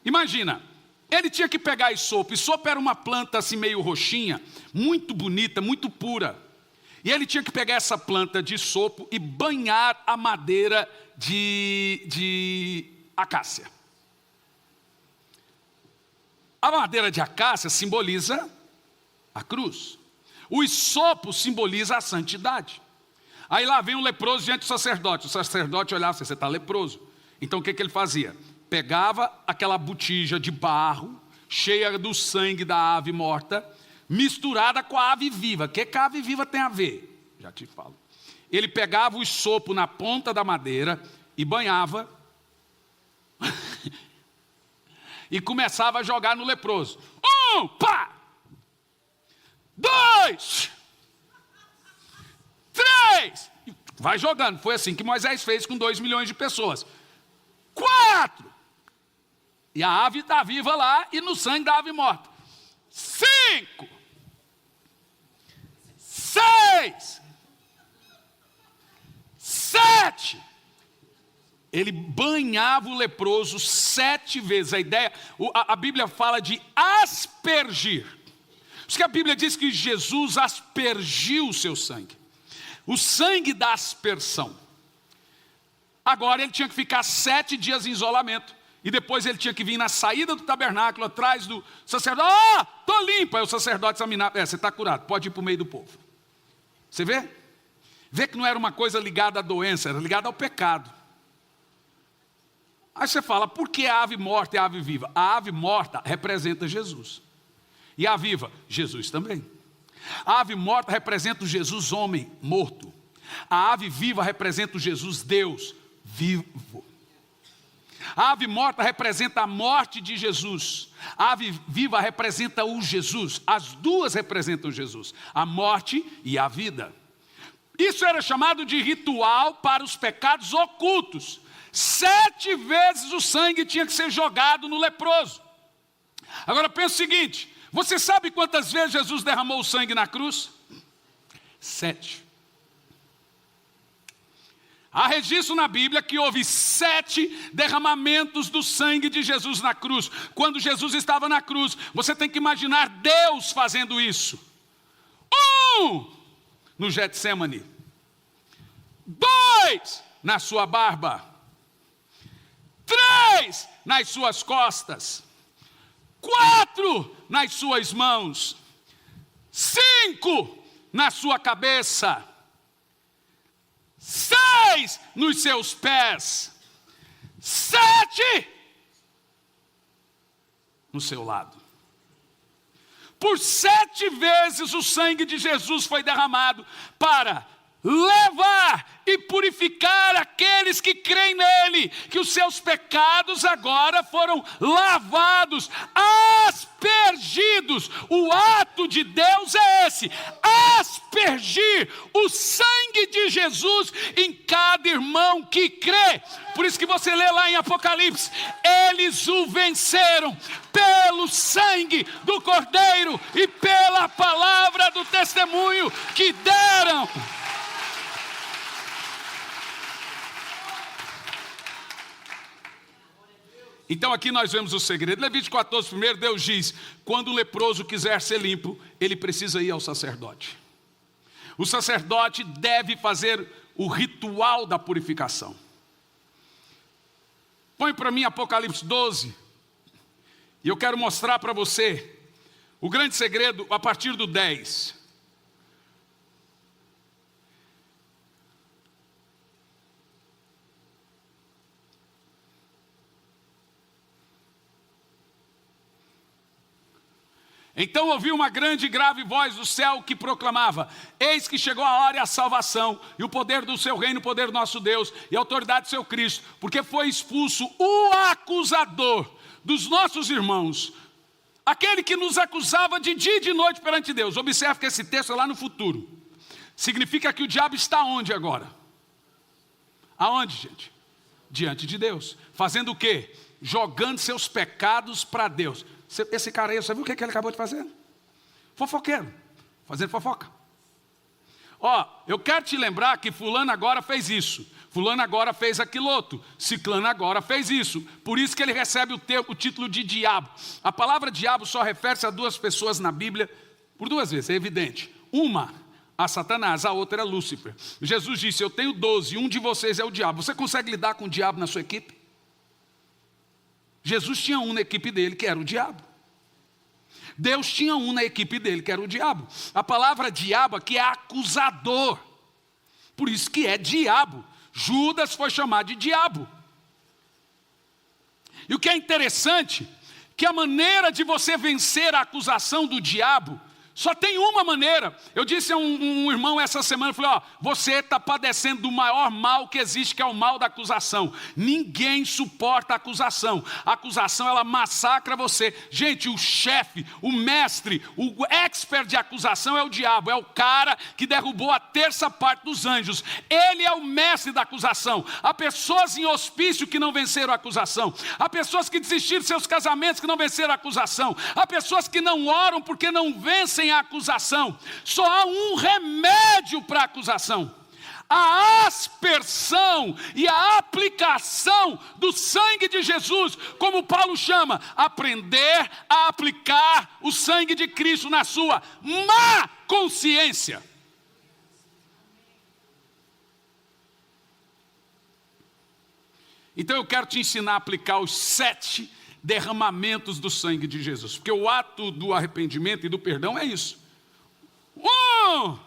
Imagina, ele tinha que pegar isopo. Isopo era uma planta assim meio roxinha, muito bonita, muito pura. E ele tinha que pegar essa planta de isopo e banhar a madeira de acácia. A madeira de acácia simboliza a cruz. O isopo simboliza a santidade. Aí lá vem um leproso diante do sacerdote. O sacerdote olhava assim, você está leproso. Então o que ele fazia? Pegava aquela botija de barro, cheia do sangue da ave morta, misturada com a ave viva. O que a ave viva tem a ver? Já te falo. Ele pegava o isopo na ponta da madeira e banhava e começava a jogar no leproso. 1, pá! 2, 3, vai jogando. Foi assim que Moisés fez com 2 milhões de pessoas. 4, e a ave está viva lá e no sangue da ave morta. 5, 6, 7. Ele banhava o leproso 7 vezes. A Bíblia fala de aspergir. Por isso que a Bíblia diz que Jesus aspergiu o seu sangue. O sangue da aspersão. Agora ele tinha que ficar 7 dias em isolamento. E depois ele tinha que vir na saída do tabernáculo, atrás do sacerdote. Estou limpo. Aí o sacerdote examinava. Você está curado, pode ir para o meio do povo. Você vê? Vê que não era uma coisa ligada à doença, era ligada ao pecado. Aí você fala, por que a ave morta e a ave viva? A ave morta representa Jesus. E a viva? Jesus também. A ave morta representa o Jesus homem morto. A ave viva representa o Jesus Deus vivo. A ave morta representa a morte de Jesus. A ave viva representa o Jesus. As duas representam Jesus. A morte e a vida. Isso era chamado de ritual para os pecados ocultos. 7 vezes o sangue tinha que ser jogado no leproso. Agora pensa o seguinte. Você sabe quantas vezes Jesus derramou o sangue na cruz? 7. Há registro na Bíblia que houve 7 derramamentos do sangue de Jesus na cruz. Quando Jesus estava na cruz, você tem que imaginar Deus fazendo isso. 1, no Getsemane. 2, na sua barba. 3, nas suas costas. 4, nas suas mãos. 5, na sua cabeça. 6, nos seus pés. 7, no seu lado. Por 7 vezes o sangue de Jesus foi derramado para levar e purificar aqueles que creem nele, que os seus pecados agora foram lavados, aspergidos. O ato de Deus é esse, aspergir o sangue de Jesus em cada irmão que crê. Por isso que você lê lá em Apocalipse, eles o venceram pelo sangue do Cordeiro e pela palavra do testemunho que deram. Então aqui nós vemos o segredo. Levítico 14, primeiro, Deus diz, quando o leproso quiser ser limpo, ele precisa ir ao sacerdote. O sacerdote deve fazer o ritual da purificação. Põe para mim Apocalipse 12, e eu quero mostrar para você o grande segredo a partir do 10. Então ouvi uma grande e grave voz do céu que proclamava, eis que chegou a hora e a salvação, e o poder do seu reino, o poder do nosso Deus, e a autoridade do seu Cristo, porque foi expulso o acusador dos nossos irmãos, aquele que nos acusava de dia e de noite perante Deus. Observe que esse texto é lá no futuro. Significa que o diabo está onde agora? Aonde, gente? Diante de Deus. Fazendo o quê? Jogando seus pecados para Deus. Esse cara aí, você viu o que ele acabou de fazer? Fofoqueiro, fazendo fofoca. Ó, eu quero te lembrar que fulano agora fez isso, fulano agora fez aquilo outro, ciclano agora fez isso. Por isso que ele recebe o título de diabo. A palavra diabo só refere-se a duas pessoas na Bíblia, por duas vezes, é evidente. Uma, a Satanás, a outra é Lúcifer. Jesus disse, eu tenho 12, um de vocês é o diabo. Você consegue lidar com o diabo na sua equipe? Jesus tinha um na equipe dele que era o diabo. Deus tinha um na equipe dele que era o diabo. A palavra diabo aqui é acusador. Por isso que é diabo. Judas foi chamado de diabo. E o que é interessante, que a maneira de você vencer a acusação do diabo, só tem uma maneira. Eu disse a um irmão essa semana, eu falei, ó, você está padecendo do maior mal que existe, que é o mal da acusação. Ninguém suporta a acusação. A acusação, ela massacra você. Gente, o chefe, o mestre, o expert de acusação é o diabo. É o cara que derrubou a terça parte dos anjos. Ele é o mestre da acusação. Há pessoas em hospício que não venceram a acusação. Há pessoas que desistiram de seus casamentos que não venceram a acusação. Há pessoas que não oram porque não vencem a acusação. Só há um remédio para a acusação: a aspersão e a aplicação do sangue de Jesus, como Paulo chama, aprender a aplicar o sangue de Cristo na sua má consciência. Então eu quero te ensinar a aplicar os 7 derramamentos do sangue de Jesus, porque o ato do arrependimento e do perdão é isso. 1,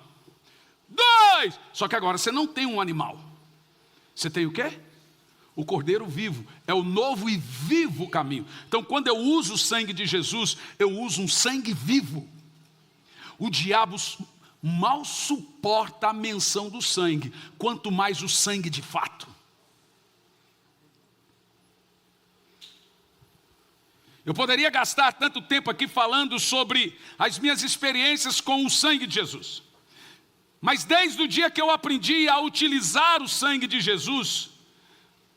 2, só que agora você não tem um animal, você tem o quê? O Cordeiro vivo, é o novo e vivo caminho. Então quando eu uso o sangue de Jesus, eu uso um sangue vivo. O diabo mal suporta a menção do sangue, quanto mais o sangue de fato. Eu poderia gastar tanto tempo aqui falando sobre as minhas experiências com o sangue de Jesus. Mas desde o dia que eu aprendi a utilizar o sangue de Jesus,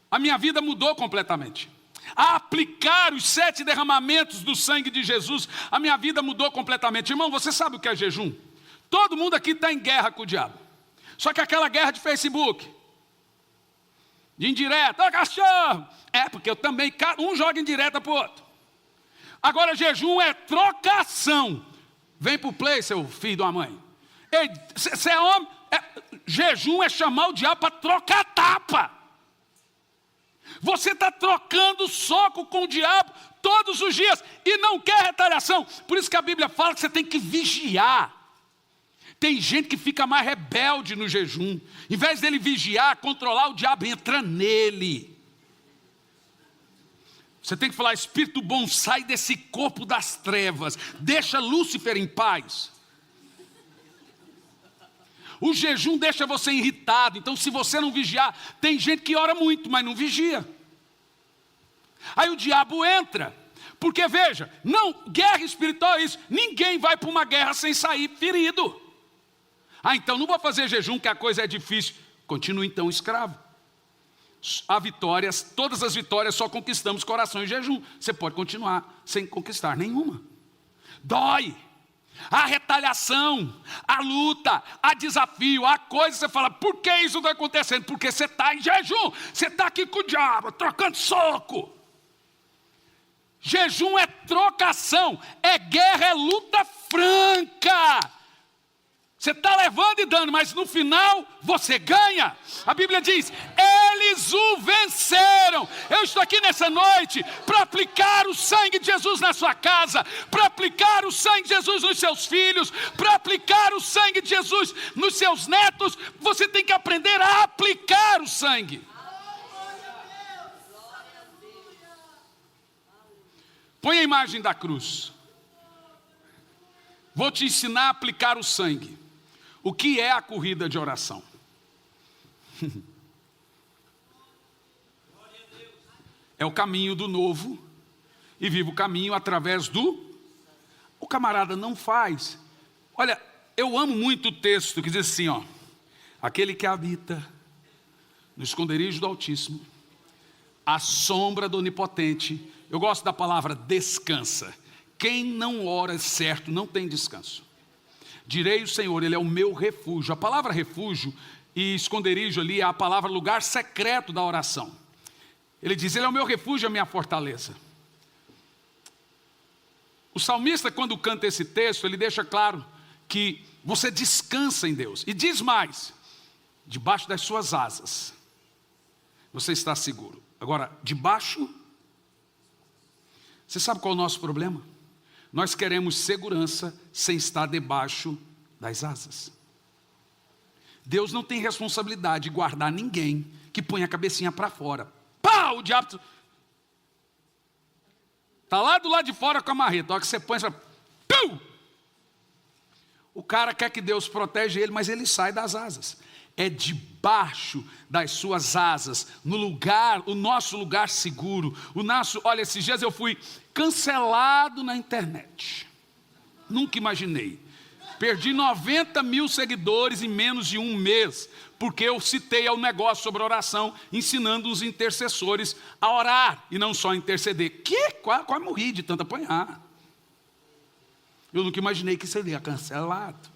a minha vida mudou completamente. A aplicar os 7 derramamentos do sangue de Jesus, a minha vida mudou completamente. Irmão, você sabe o que é jejum? Todo mundo aqui está em guerra com o diabo. Só que aquela guerra de Facebook, de indireta, ô cachorro! É, porque eu também, um joga indireta para o outro. Agora jejum é trocação. Vem para o play, seu filho de uma mãe. Você é homem? Jejum é chamar o diabo para trocar tapa. Você está trocando soco com o diabo todos os dias e não quer retaliação. Por isso que a Bíblia fala que você tem que vigiar. Tem gente que fica mais rebelde no jejum. Em vez dele vigiar, controlar, o diabo entra nele. Você tem que falar, espírito bom, sai desse corpo das trevas, deixa Lúcifer em paz. O jejum deixa você irritado, então se você não vigiar, tem gente que ora muito, mas não vigia. Aí o diabo entra, porque veja, não, guerra espiritual é isso, ninguém vai para uma guerra sem sair ferido. Ah, então não vou fazer jejum, que a coisa é difícil. Continua então escravo. Há vitórias, todas as vitórias só conquistamos coração em jejum. Você pode continuar sem conquistar nenhuma. Dói. Há retaliação, há luta, há desafio, há coisas que você fala, por que isso está acontecendo? Porque você está em jejum, você está aqui com o diabo, trocando soco. Jejum é trocação, é guerra, é luta franca. Você está levando e dando, mas no final você ganha. A Bíblia diz, eles o venceram. Eu estou aqui nessa noite para aplicar o sangue de Jesus na sua casa, para aplicar o sangue de Jesus nos seus filhos, para aplicar o sangue de Jesus nos seus netos. Você tem que aprender a aplicar o sangue. Põe a imagem da cruz. Vou te ensinar a aplicar o sangue. O que é a corrida de oração? É o caminho do novo e vive o caminho através do... O camarada não faz. Olha, eu amo muito o texto que diz assim, ó, aquele que habita no esconderijo do Altíssimo, à sombra do Onipotente. Eu gosto da palavra descansa. quem não ora certo não tem descanso. Direi o Senhor, Ele é o meu refúgio. A palavra refúgio e esconderijo ali é a palavra lugar secreto da oração. Ele diz, Ele é o meu refúgio, a minha fortaleza. O salmista, quando canta esse texto, ele deixa claro que você descansa em Deus. E diz mais, debaixo das suas asas, você está seguro. Agora, debaixo, você sabe qual é o nosso problema? Nós queremos segurança sem estar debaixo das asas. Deus não tem responsabilidade de guardar ninguém que põe a cabecinha para fora. Pá, o diabo está lá do lado de fora com a marreta. A hora que você põe, você fala, pum! O cara quer que Deus protege ele, mas ele sai das asas. É debaixo das suas asas, no lugar, o nosso lugar seguro. Olha, esses dias eu fui cancelado na internet. Nunca imaginei. Perdi 90 mil seguidores em menos de um mês, porque eu citei ao negócio sobre oração, ensinando os intercessores a orar e não só interceder. Quase morri de tanto apanhar. Eu nunca imaginei que seria cancelado.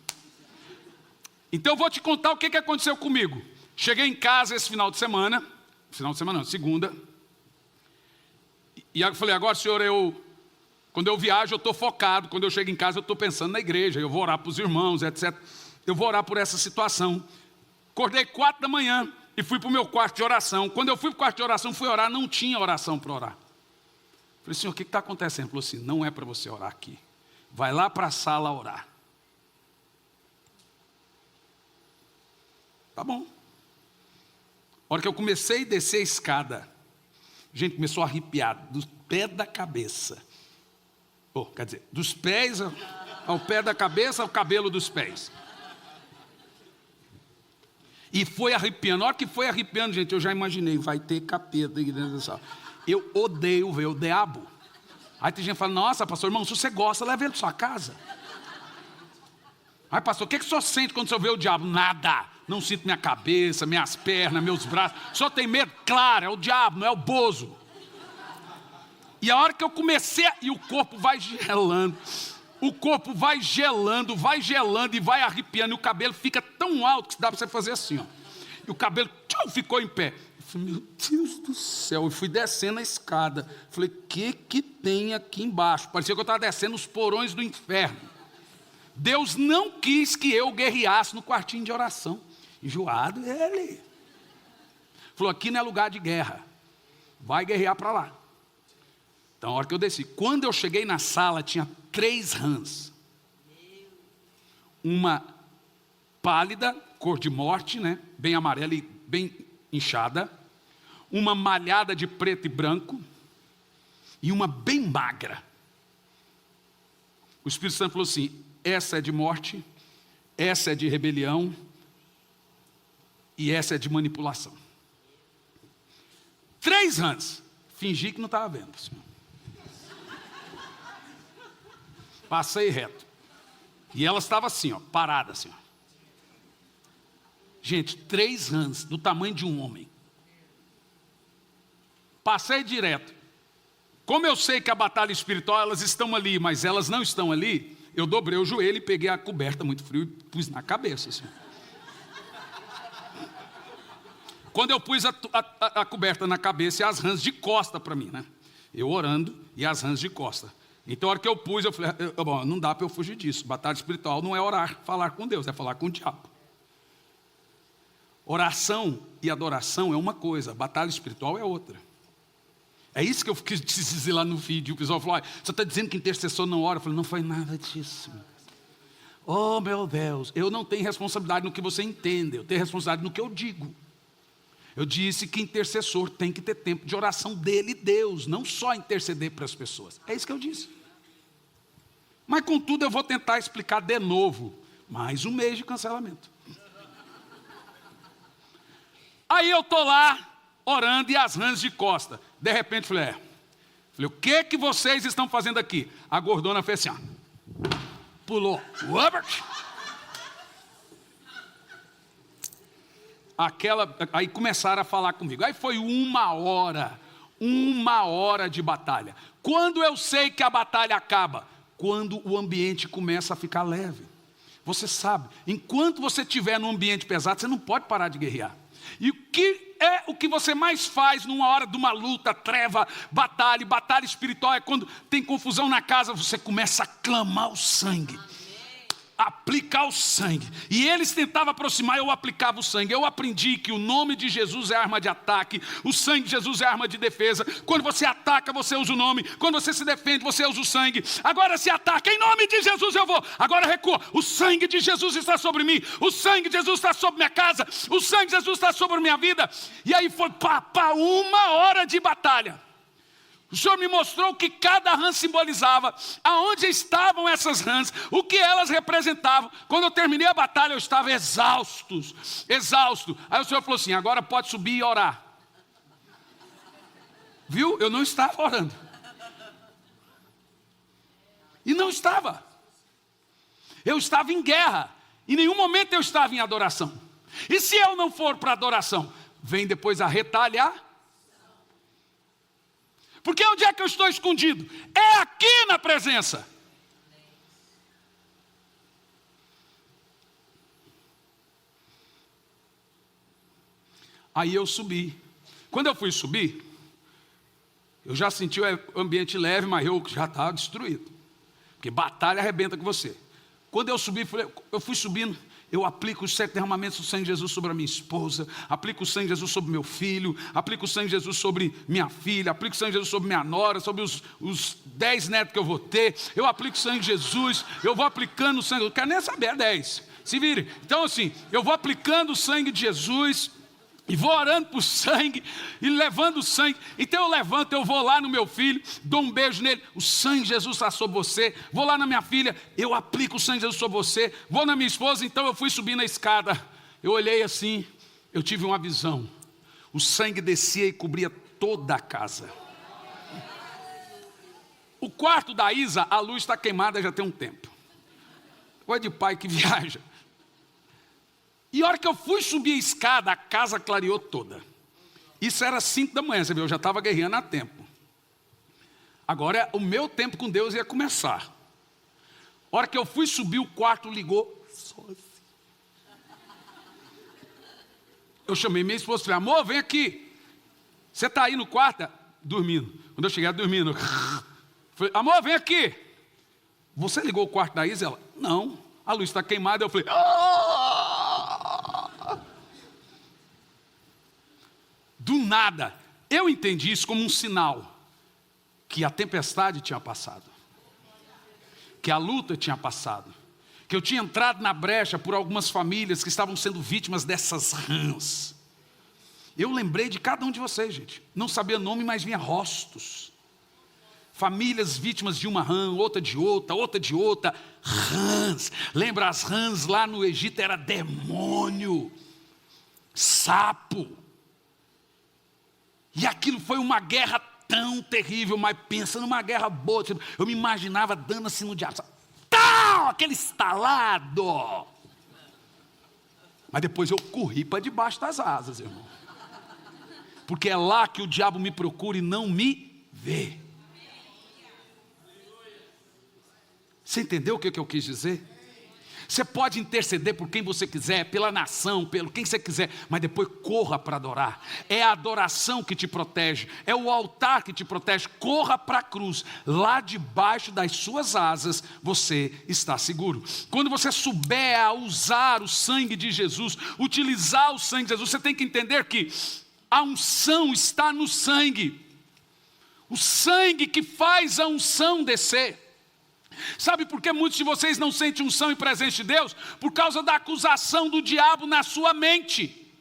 Então eu vou te contar o que aconteceu comigo. Cheguei em casa esse final de semana não, segunda. E eu falei, agora senhor, quando eu viajo eu estou focado, quando eu chego em casa eu estou pensando na igreja, eu vou orar para os irmãos, etc. Eu vou orar por essa situação. Acordei 4 da manhã e fui para o meu quarto de oração. Quando eu fui para o quarto de oração, fui orar, não tinha oração para orar. Falei, senhor, o que está acontecendo? Ele falou assim, não é para você orar aqui. Vai lá para a sala orar. Tá bom. A hora que eu comecei a descer a escada, a gente começou a arrepiar do pé da cabeça. Quer dizer, dos pés ao pé da cabeça, ao cabelo dos pés. E foi arrepiando. Na hora que foi arrepiando, gente, eu já imaginei, vai ter capeta aqui dentro da sala. Eu odeio ver o diabo. Aí tem gente que fala, nossa, pastor, irmão, se você gosta, leva ele para sua casa. Aí, pastor, o que o senhor sente quando o senhor vê o diabo? Nada. Não sinto minha cabeça, minhas pernas, meus braços. Só tem medo? Claro, é o diabo, não é o bozo. E a hora que eu comecei, e o corpo vai gelando. O corpo vai gelando e vai arrepiando. E o cabelo fica tão alto que dá para você fazer assim, ó. E o cabelo ficou em pé. Eu falei, meu Deus do céu. Eu fui descendo a escada. Falei, o que tem aqui embaixo? Parecia que eu estava descendo os porões do inferno. Deus não quis que eu guerreasse no quartinho de oração. Enjoado ele. Falou, aqui não é lugar de guerra. Vai guerrear para lá. Então, a hora que eu desci. Quando eu cheguei na sala, tinha 3 rãs. Uma pálida, cor de morte, né? Bem amarela e bem inchada. Uma malhada de preto e branco. E uma bem magra. O Espírito Santo falou assim, essa é de morte, essa é de rebelião e essa é de manipulação. 3 rãs. Fingi que não estava vendo. Passei reto. E ela estava assim, ó, parada assim. Ó. Gente, 3 rãs do tamanho de um homem. Passei direto. Como eu sei que a batalha espiritual, elas estão ali, mas elas não estão ali, eu dobrei o joelho e peguei a coberta muito frio e pus na cabeça. Assim. Quando eu pus a coberta na cabeça e as rãs de costa para mim, né? Eu orando e as rãs de costa. Então, a hora que eu pus, eu falei, bom, não dá para eu fugir disso. Batalha espiritual não é orar, falar com Deus, é falar com o diabo. Oração e adoração é uma coisa, batalha espiritual é outra. É isso que eu quis dizer lá no vídeo. O pessoal falou, você está dizendo que intercessor não ora? Eu falei, não foi nada disso. Oh, meu Deus, eu não tenho responsabilidade no que você entende, eu tenho responsabilidade no que eu digo. Eu disse que intercessor tem que ter tempo de oração dele e Deus, não só interceder para as pessoas. É isso que eu disse. Mas, contudo, eu vou tentar explicar de novo. Mais um mês de cancelamento. Aí eu estou lá, orando e as rãs de costa. De repente, falei, o que vocês estão fazendo aqui? A gordona fez assim, ó. Pulou. Robert! Aí começaram a falar comigo. Aí foi 1 hora de batalha. Quando eu sei que a batalha acaba? quando o ambiente começa a ficar leve. Você sabe, enquanto você estiver num ambiente pesado, você não pode parar de guerrear. E o que você mais faz numa hora de uma luta, treva, batalha espiritual, é quando tem confusão na casa, você começa a clamar o sangue. Aplicar o sangue. E eles tentavam aproximar, eu aplicava o sangue. Eu aprendi que o nome de Jesus é arma de ataque, o sangue de Jesus é arma de defesa. Quando você ataca, você usa o nome. Quando você se defende, você usa o sangue. Agora se ataca, em nome de Jesus eu vou. Agora recua, o sangue de Jesus está sobre mim, o sangue de Jesus está sobre minha casa, o sangue de Jesus está sobre minha vida. E aí foi para 1 hora de batalha. O Senhor me mostrou o que cada rã simbolizava, aonde estavam essas rãs, o que elas representavam. Quando eu terminei a batalha, eu estava exausto. Aí o Senhor falou assim, agora pode subir e orar. Viu? Eu não estava orando. E não estava. Eu estava em guerra. Em nenhum momento eu estava em adoração. E se eu não for para adoração, vem depois a retaliar. Porque onde é que eu estou escondido? É aqui na presença. Aí eu subi. Quando eu fui subir, eu já senti o ambiente leve, mas eu já estava destruído. Porque batalha arrebenta com você. Quando eu subi, eu fui subindo. Eu aplico os 7 derramamentos do sangue de Jesus sobre a minha esposa, aplico o sangue de Jesus sobre meu filho, aplico o sangue de Jesus sobre minha filha, aplico o sangue de Jesus sobre minha nora, sobre os 10 netos que eu vou ter, eu aplico o sangue de Jesus, eu vou aplicando o sangue, eu não quero nem saber, é 10, se vire. Então assim, eu vou aplicando o sangue de Jesus, e vou orando por sangue, e levando o sangue. Então eu levanto, eu vou lá no meu filho, dou um beijo nele, o sangue de Jesus está sobre você. Vou lá na minha filha, eu aplico o sangue de Jesus sobre você. Vou na minha esposa, então eu fui subir na escada. Eu olhei assim, eu tive uma visão. O sangue descia e cobria toda a casa. O quarto da Isa, a luz está queimada já tem um tempo. Coisa de pai que viaja. E a hora que eu fui subir a escada, a casa clareou toda. Isso era 5 da manhã, você viu? Eu já estava guerreando há tempo. Agora o meu tempo com Deus ia começar. A hora que eu fui subir, o quarto ligou sozinho. Eu chamei minha esposa e falei, amor, vem aqui. Você está aí no quarto? Dormindo. Quando eu cheguei, dormindo. Falei, amor, vem aqui. Você ligou o quarto da Isa? Ela, não. A luz está queimada. Eu falei, do nada, eu entendi isso como um sinal que a tempestade tinha passado, que a luta tinha passado, que eu tinha entrado na brecha por algumas famílias que estavam sendo vítimas dessas rãs. Eu lembrei de cada um de vocês, gente. Não sabia nome, mas vinha rostos. Famílias vítimas de uma rã, outra de outra, rãs. Lembra, as rãs lá no Egito era demônio, sapo. E aquilo foi uma guerra tão terrível, mas pensa numa guerra boa. Eu me imaginava dando assim no diabo, tá, aquele estalado. Mas depois eu corri para debaixo das asas, irmão. Porque é lá que o diabo me procura e não me vê. Você entendeu o que eu quis dizer? Você pode interceder por quem você quiser, pela nação, pelo quem você quiser, mas depois corra para adorar. É a adoração que te protege, é o altar que te protege. Corra para a cruz, lá debaixo das suas asas você está seguro. Quando você souber a usar o sangue de Jesus, utilizar o sangue de Jesus, você tem que entender que a unção está no sangue. O sangue que faz a unção descer. Sabe por que muitos de vocês não sentem unção e presença de Deus? Por causa da acusação do diabo na sua mente.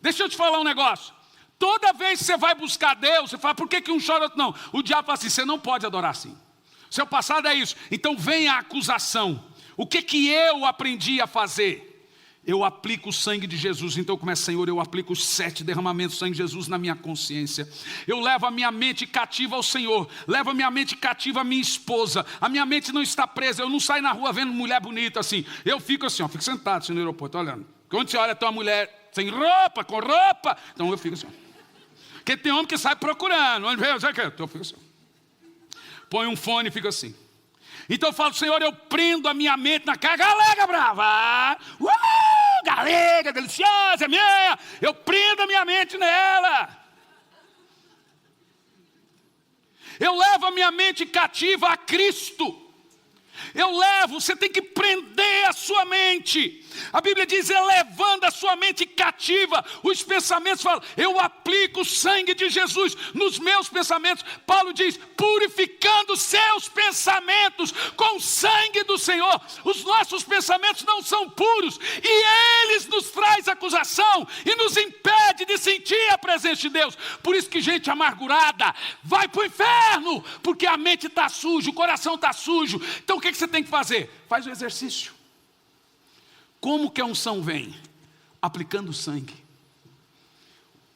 Deixa eu te falar um negócio. Toda vez que você vai buscar Deus, você fala, por que um chora outro não? O diabo fala assim, você não pode adorar assim. Seu passado é isso. Então vem a acusação. O que eu aprendi a fazer? Eu aplico o sangue de Jesus. Então começa, Senhor, eu aplico os 7 derramamentos do sangue de Jesus na minha consciência. Eu levo a minha mente cativa ao Senhor. Levo a minha mente cativa à minha esposa. A minha mente não está presa. Eu não saio na rua vendo mulher bonita assim. Eu fico assim, fico sentado assim, no aeroporto, olhando. Quando você olha, tem uma mulher sem roupa, com roupa. Então eu fico assim. Porque tem homem que sai procurando. Onde veio? Eu fico assim. Põe um fone e fica assim. Então eu falo, Senhor, eu prendo a minha mente naquela galega brava. Galega deliciosa, minha. Eu prendo a minha mente nela. Eu levo a minha mente cativa a Cristo. Você tem que prender a sua mente. A Bíblia diz, elevando a sua mente cativa. Os pensamentos falam, eu aplico o sangue de Jesus nos meus pensamentos. Paulo diz, purificando seus pensamentos com o sangue do Senhor. Os nossos pensamentos não são puros, e eles nos traz acusação e nos impede de sentir a presença de Deus. Por isso que gente amargurada vai para o inferno, porque a mente está suja, o coração está sujo. Então o que você tem que fazer? Faz o exercício. Como que a unção vem? Aplicando o sangue.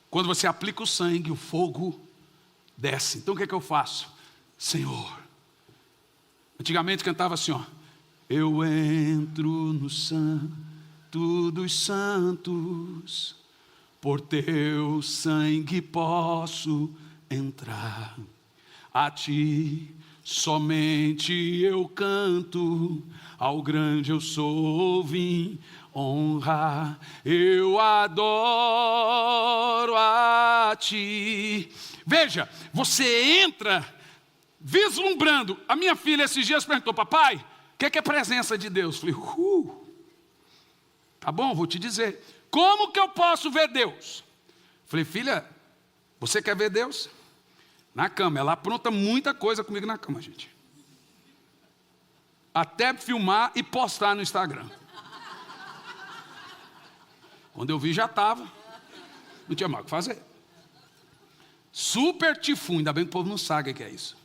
Quando você aplica o sangue, o fogo desce. Então o que é que eu faço? Senhor, antigamente cantava assim, ó, eu entro no santo dos santos, por teu sangue posso entrar, a ti somente eu canto, ao grande eu sou vim honrar, eu adoro a ti. Veja, você entra vislumbrando. A minha filha esses dias perguntou, papai, o que é presença de Deus? Eu falei, tá bom, vou te dizer. Como que eu posso ver Deus? Eu falei, filha, você quer ver Deus? Na cama. Ela apronta muita coisa comigo na cama, gente. Até filmar e postar no Instagram. Quando eu vi já estava. Não tinha mais o que fazer. Super tifum. Ainda bem que o povo não sabe o que é isso.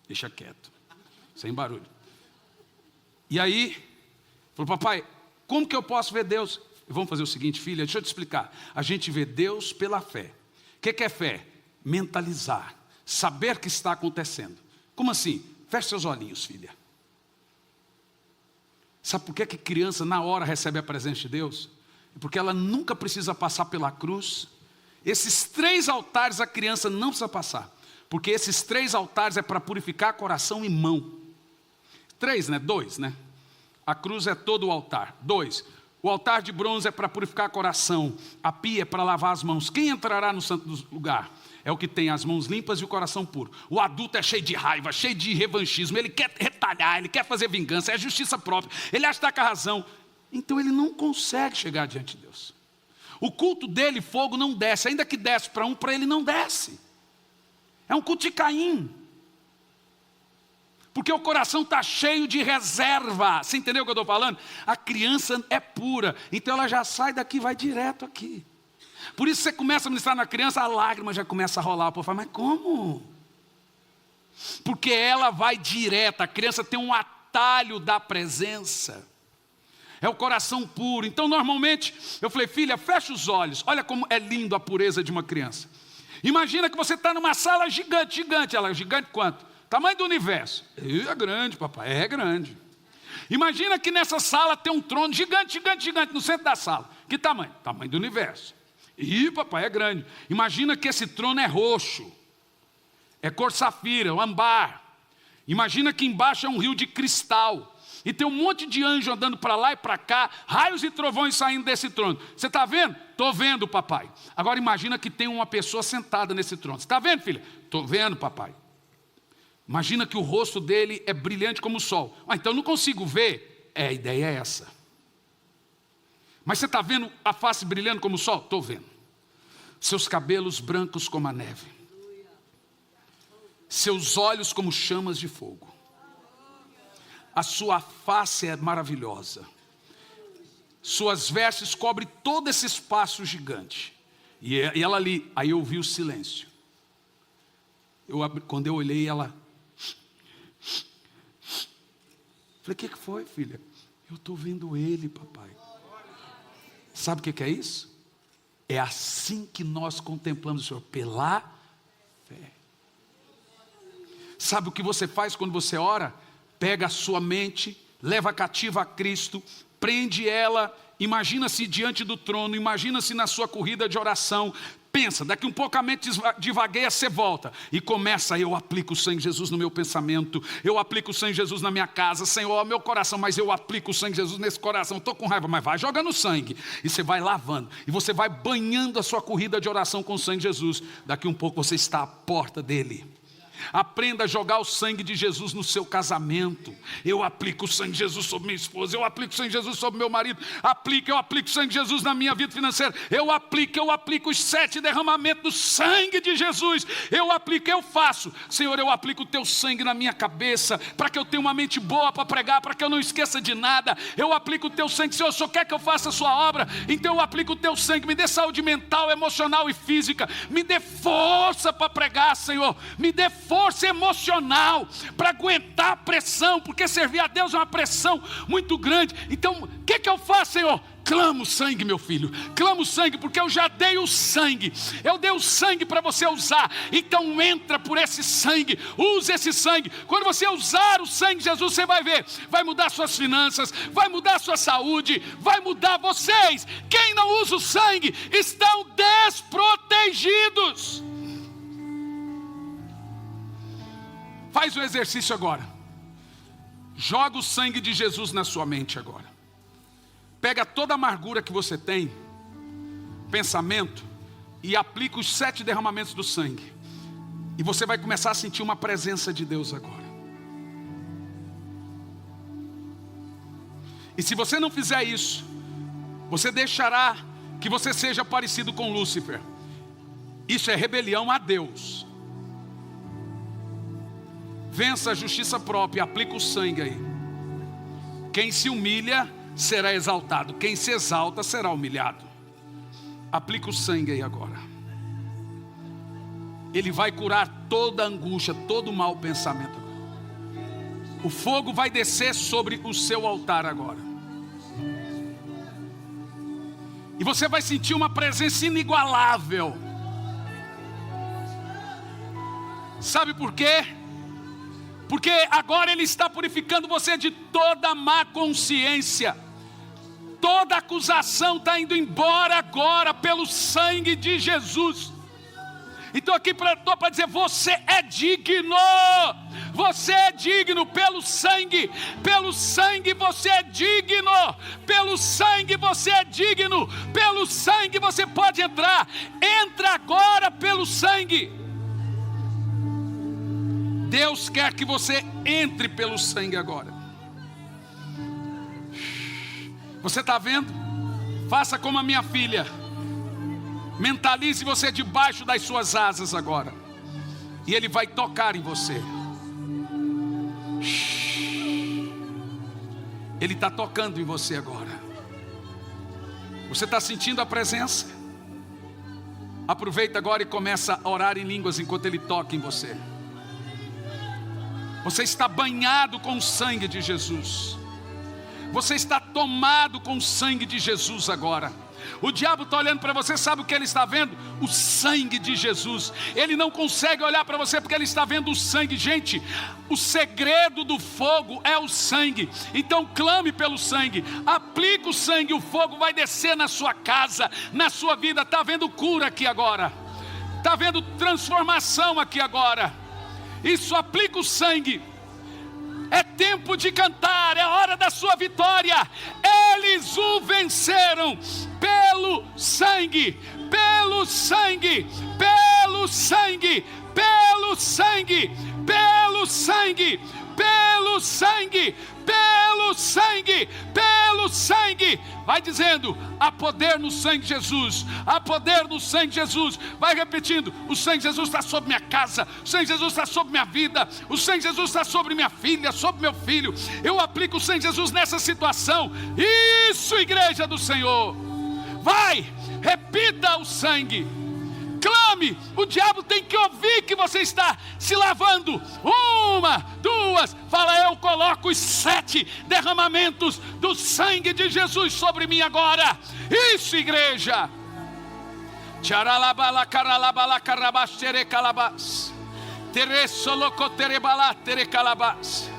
Deixa quieto. Sem barulho. E aí, falou, papai, como que eu posso ver Deus? Vamos fazer o seguinte, filha, deixa eu te explicar. A gente vê Deus pela fé. O que é fé? Mentalizar. Saber que está acontecendo. Como assim? Feche seus olhinhos, filha. Sabe por que criança na hora recebe a presença de Deus? Porque ela nunca precisa passar pela cruz. Esses 3 altares a criança não precisa passar. Porque esses 3 altares é para purificar coração e mão. 3, né? 2, né? A cruz é todo o altar. 2. O altar de bronze é para purificar coração. A pia é para lavar as mãos. Quem entrará no santo lugar? É o que tem as mãos limpas e o coração puro. O adulto é cheio de raiva, cheio de revanchismo. Ele quer retalhar, ele quer fazer vingança. É justiça própria. Ele acha que está com a razão. Então ele não consegue chegar diante de Deus. O culto dele, fogo, não desce. Ainda que desce para um, para ele não desce. É um culto de Caim. Porque o coração está cheio de reserva. Você entendeu o que eu estou falando? A criança é pura. Então ela já sai daqui e vai direto aqui. Por isso você começa a ministrar na criança, a lágrima já começa a rolar. O povo fala, mas como? Porque ela vai direto. A criança tem um atalho da presença. É o coração puro. Então normalmente, eu falei, filha, fecha os olhos. Olha como é lindo a pureza de uma criança. Imagina que você está numa sala gigante, gigante. Ela é gigante quanto? Tamanho do universo. É grande, papai, é grande. Imagina que nessa sala tem um trono gigante, gigante, gigante, no centro da sala. Que tamanho? Tamanho do universo. Papai, é grande. Imagina que esse trono é roxo. É cor safira, âmbar. Imagina que embaixo é um rio de cristal. E tem um monte de anjo andando para lá e para cá, raios e trovões saindo desse trono. Você está vendo? Estou vendo, papai. Agora imagina que tem uma pessoa sentada nesse trono. Você está vendo, filha? Estou vendo, papai. Imagina que o rosto dele é brilhante como o sol. Então eu não consigo ver. A ideia é essa. Mas você está vendo a face brilhando como o sol? Estou vendo. Seus cabelos brancos como a neve. Seus olhos como chamas de fogo. A sua face é maravilhosa. Suas vestes cobrem todo esse espaço gigante. E ela ali, aí eu ouvi o silêncio. Quando eu olhei, ela... Falei, o que foi, filha? Eu estou vendo ele, papai. Sabe o que é isso? É assim que nós contemplamos o Senhor, pela fé. Sabe o que você faz quando você ora? Pega a sua mente, leva cativa a Cristo, prende ela, imagina-se diante do trono, imagina-se na sua corrida de oração, Pensa, daqui um pouco a mente divagueia, você volta. E começa, eu aplico o sangue de Jesus no meu pensamento. Eu aplico o sangue de Jesus na minha casa. Senhor, meu coração, mas eu aplico o sangue de Jesus nesse coração. Estou com raiva, mas vai jogando sangue. E você vai lavando. E você vai banhando a sua corrida de oração com o sangue de Jesus. Daqui um pouco você está à porta dele. Aprenda a jogar o sangue de Jesus no seu casamento. Eu aplico o sangue de Jesus sobre minha esposa. Eu aplico o sangue de Jesus sobre meu marido. Eu aplico o sangue de Jesus na minha vida financeira. Eu aplico os 7 derramamentos do sangue de Jesus. Eu faço. Senhor, eu aplico o teu sangue na minha cabeça, para que eu tenha uma mente boa para pregar, para que eu não esqueça de nada. Eu aplico o teu sangue. Senhor, o Senhor quer que eu faça a sua obra? Então eu aplico o teu sangue. Me dê saúde mental, emocional e física. Me dê força para pregar, Senhor. Me dê força emocional para aguentar a pressão, porque servir a Deus é uma pressão muito grande. Então, o que eu faço, Senhor? Clama o sangue, meu filho. Clama o sangue, porque eu já dei o sangue. Eu dei o sangue para você usar. Então entra por esse sangue. Use esse sangue. Quando você usar o sangue de Jesus, você vai ver. Vai mudar suas finanças. Vai mudar sua saúde. Vai mudar vocês. Quem não usa o sangue estão desprotegidos. Faz o exercício agora. Joga o sangue de Jesus na sua mente agora. Pega toda a amargura que você tem, pensamento, e aplica os 7 derramamentos do sangue. E você vai começar a sentir uma presença de Deus agora. E se você não fizer isso, você deixará que você seja parecido com Lúcifer. Isso é rebelião a Deus. Vença a justiça própria, aplica o sangue aí. Quem se humilha será exaltado, quem se exalta será humilhado. Aplica o sangue aí agora. Ele vai curar toda angústia, todo mau pensamento. O fogo vai descer sobre o seu altar agora. E você vai sentir uma presença inigualável. Sabe por quê? Porque agora Ele está purificando você de toda má consciência. Toda acusação está indo embora agora pelo sangue de Jesus. Então aqui estou para dizer, você é digno. Você é digno pelo sangue. Pelo sangue você é digno. Pelo sangue você é digno. Pelo sangue você pode entrar. Entra agora pelo sangue. Deus quer que você entre pelo sangue agora. Você está vendo? Faça como a minha filha. Mentalize você debaixo das suas asas agora. E Ele vai tocar em você. Ele está tocando em você agora. Você está sentindo a presença? Aproveita agora e começa a orar em línguas enquanto Ele toca em você. Você está banhado com o sangue de Jesus. Você está tomado com o sangue de Jesus agora. O diabo está olhando para você, sabe o que ele está vendo? O sangue de Jesus. Ele não consegue olhar para você porque ele está vendo o sangue. Gente, o segredo do fogo é o sangue. Então clame pelo sangue. Aplica o sangue, o fogo vai descer na sua casa, na sua vida. Está vendo cura aqui agora. Está vendo transformação aqui agora. Isso, aplica o sangue. É tempo de cantar, é hora da sua vitória. Eles o venceram pelo sangue, pelo sangue, pelo sangue, pelo sangue, pelo sangue, pelo sangue, pelo sangue, pelo sangue. Vai dizendo, há poder no sangue de Jesus, há poder no sangue de Jesus. Vai repetindo, o sangue de Jesus está sobre minha casa, o sangue de Jesus está sobre minha vida, o sangue de Jesus está sobre minha filha, sobre meu filho. Eu aplico o sangue de Jesus nessa situação. Isso, igreja do Senhor. Vai, repita o sangue. Clame, o diabo tem que ouvir que você está se lavando. 1, 2, fala, eu coloco os 7 derramamentos do sangue de Jesus sobre mim agora. Isso, igreja. Tcharalabala caralabala carabas tere calabas. Teresoloco terebala tere calabas.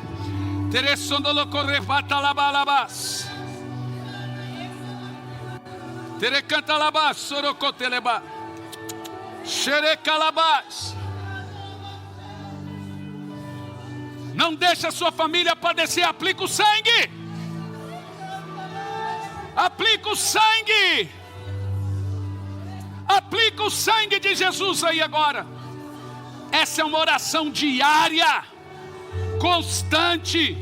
Teresondoloco revata labalabas. Tere canta labas soroco teleba. Xerecalabás. Não deixe a sua família padecer. Aplica o sangue. Aplica o sangue. Aplica o sangue de Jesus aí agora. Essa é uma oração diária, constante.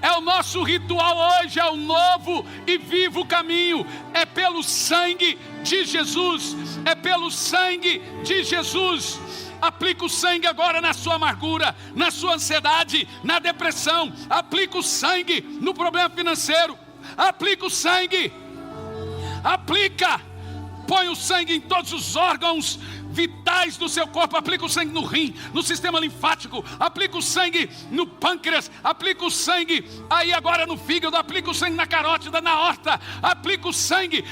É o nosso ritual hoje, é o novo e vivo caminho. É pelo sangue de Jesus. É pelo sangue de Jesus. Aplica o sangue agora na sua amargura, na sua ansiedade, na depressão. Aplica o sangue no problema financeiro. Aplica o sangue. Aplica. Põe o sangue em todos os órgãos vitais do seu corpo. Aplica o sangue no rim, no sistema linfático. Aplica o sangue no pâncreas. Aplica o sangue aí agora no fígado. Aplica o sangue na carótida, na horta. Aplica o sangue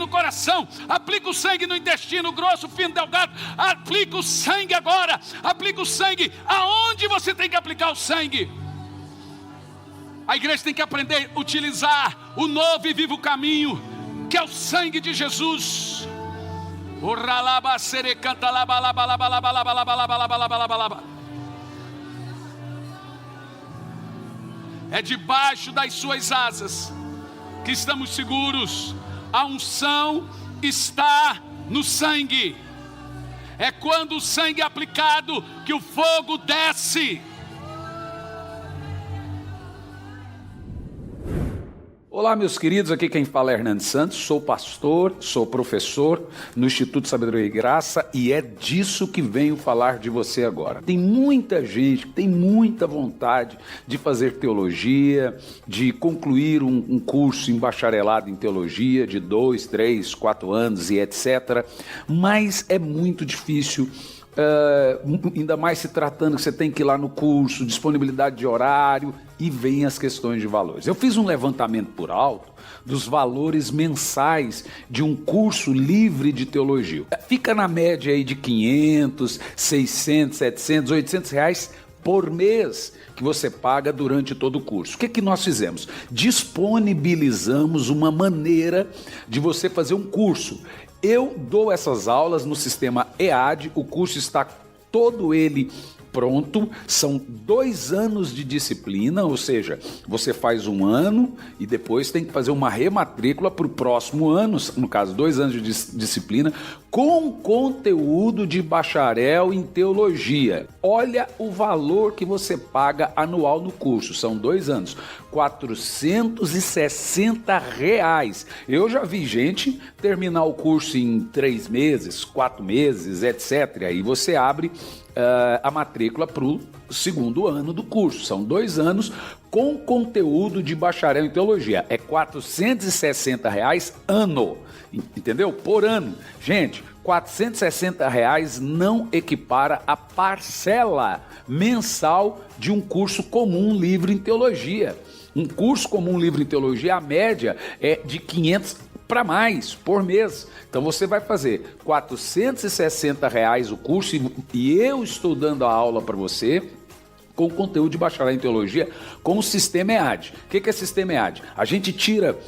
no coração. Aplica o sangue no intestino grosso, fino, delgado. Aplica o sangue agora. Aplica o sangue aonde você tem que aplicar o sangue. A igreja tem que aprender a utilizar o novo e vivo caminho, que é o sangue de Jesus. É debaixo das suas asas que estamos seguros. A unção está no sangue. É quando o sangue é aplicado que o fogo desce. Olá, meus queridos, aqui quem fala é Hernandes Santos, sou pastor, sou professor no Instituto Sabedoria e Graça e é disso que venho falar de você agora. Tem muita gente que tem muita vontade de fazer teologia, de concluir um curso em bacharelado em teologia de 2, 3, 4 anos e etc. Mas é muito difícil. Ainda mais se tratando que você tem que ir lá no curso, disponibilidade de horário e vem as questões de valores. Eu fiz um levantamento por alto dos valores mensais de um curso livre de teologia. Fica na média aí de 500, 600, 700, 800 reais por mês que você paga durante todo o curso. O que nós fizemos? Disponibilizamos uma maneira de você fazer um curso. Eu dou essas aulas no sistema EAD, o curso está todo ele pronto, são 2 anos de disciplina, ou seja, você faz 1 ano e depois tem que fazer uma rematrícula para o próximo ano, no caso 2 anos de disciplina, com conteúdo de bacharel em teologia. Olha o valor que você paga anual no curso, são 2 anos, R$460. Eu já vi gente terminar o curso em 3 meses, 4 meses, etc. Aí você abre a matrícula para o 2º ano do curso. São 2 anos com conteúdo de bacharel em teologia. É R$460 ano, entendeu? Por ano. Gente, R$460 não equipara a parcela mensal de um curso comum livre em teologia. Um curso comum livre em teologia, a média é de 500 para mais por mês. Então você vai fazer R$460 o curso e eu estou dando a aula para você com conteúdo de bacharel em teologia com o sistema EAD. O que é sistema EAD? A gente tira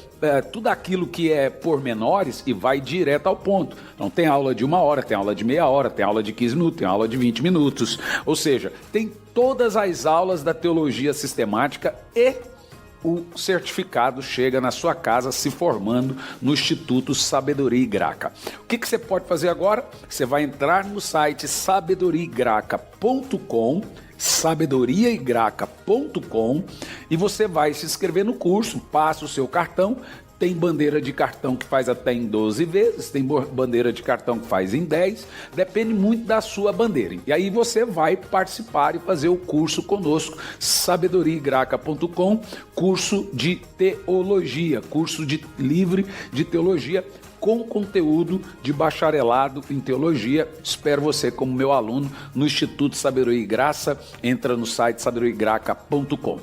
tudo aquilo que é pormenores e vai direto ao ponto. Então tem aula de 1 hora, tem aula de meia hora, tem aula de 15 minutos, tem aula de 20 minutos. Ou seja, tem todas as aulas da teologia sistemática e o certificado chega na sua casa se formando no Instituto Sabedoria e Graca. O que você pode fazer agora? Você vai entrar no site sabedoriaigraca.com, sabedoriaigraca.com, e você vai se inscrever no curso, passa o seu cartão. Tem bandeira de cartão que faz até em 12 vezes, tem bandeira de cartão que faz em 10, depende muito da sua bandeira. E aí você vai participar e fazer o curso conosco, sabedoriaigraca.com, curso de teologia, curso livre de teologia com conteúdo de bacharelado em teologia. Espero você como meu aluno no Instituto Sabedoria e Graça. Entra no site sabedoriaigraca.com.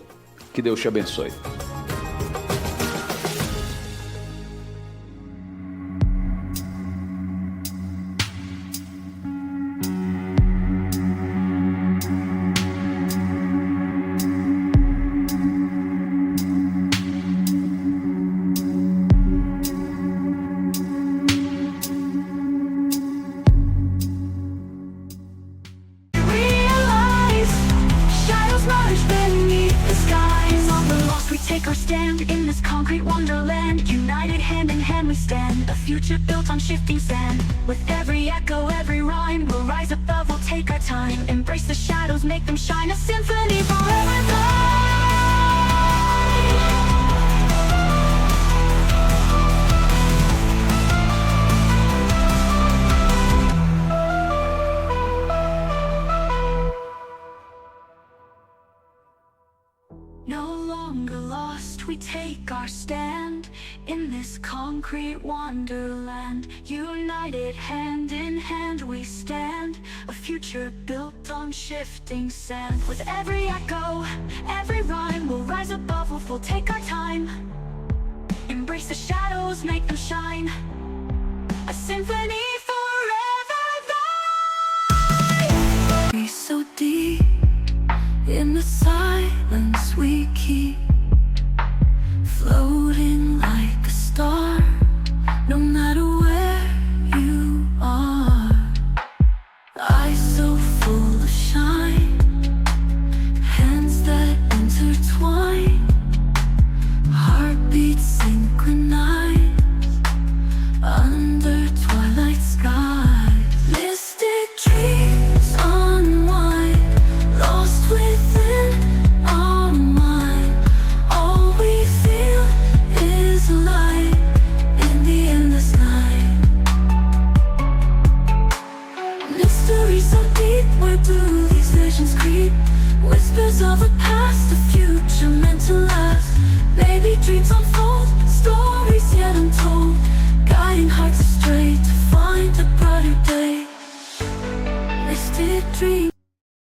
Que Deus te abençoe. take our stand in this concrete wonderland. United hand in hand we stand, a future built on shifting sand. With every echo, every rhyme, we'll rise above, we'll take our time. Embrace the shadows, make them shine, a symphony forever live. No longer lost, we take our stand in this concrete wonderland. United hand in hand we stand, a future built on shifting sand. With every echo, every rhyme, we'll rise above, we'll take our time. Embrace the shadows, make them shine, a symphony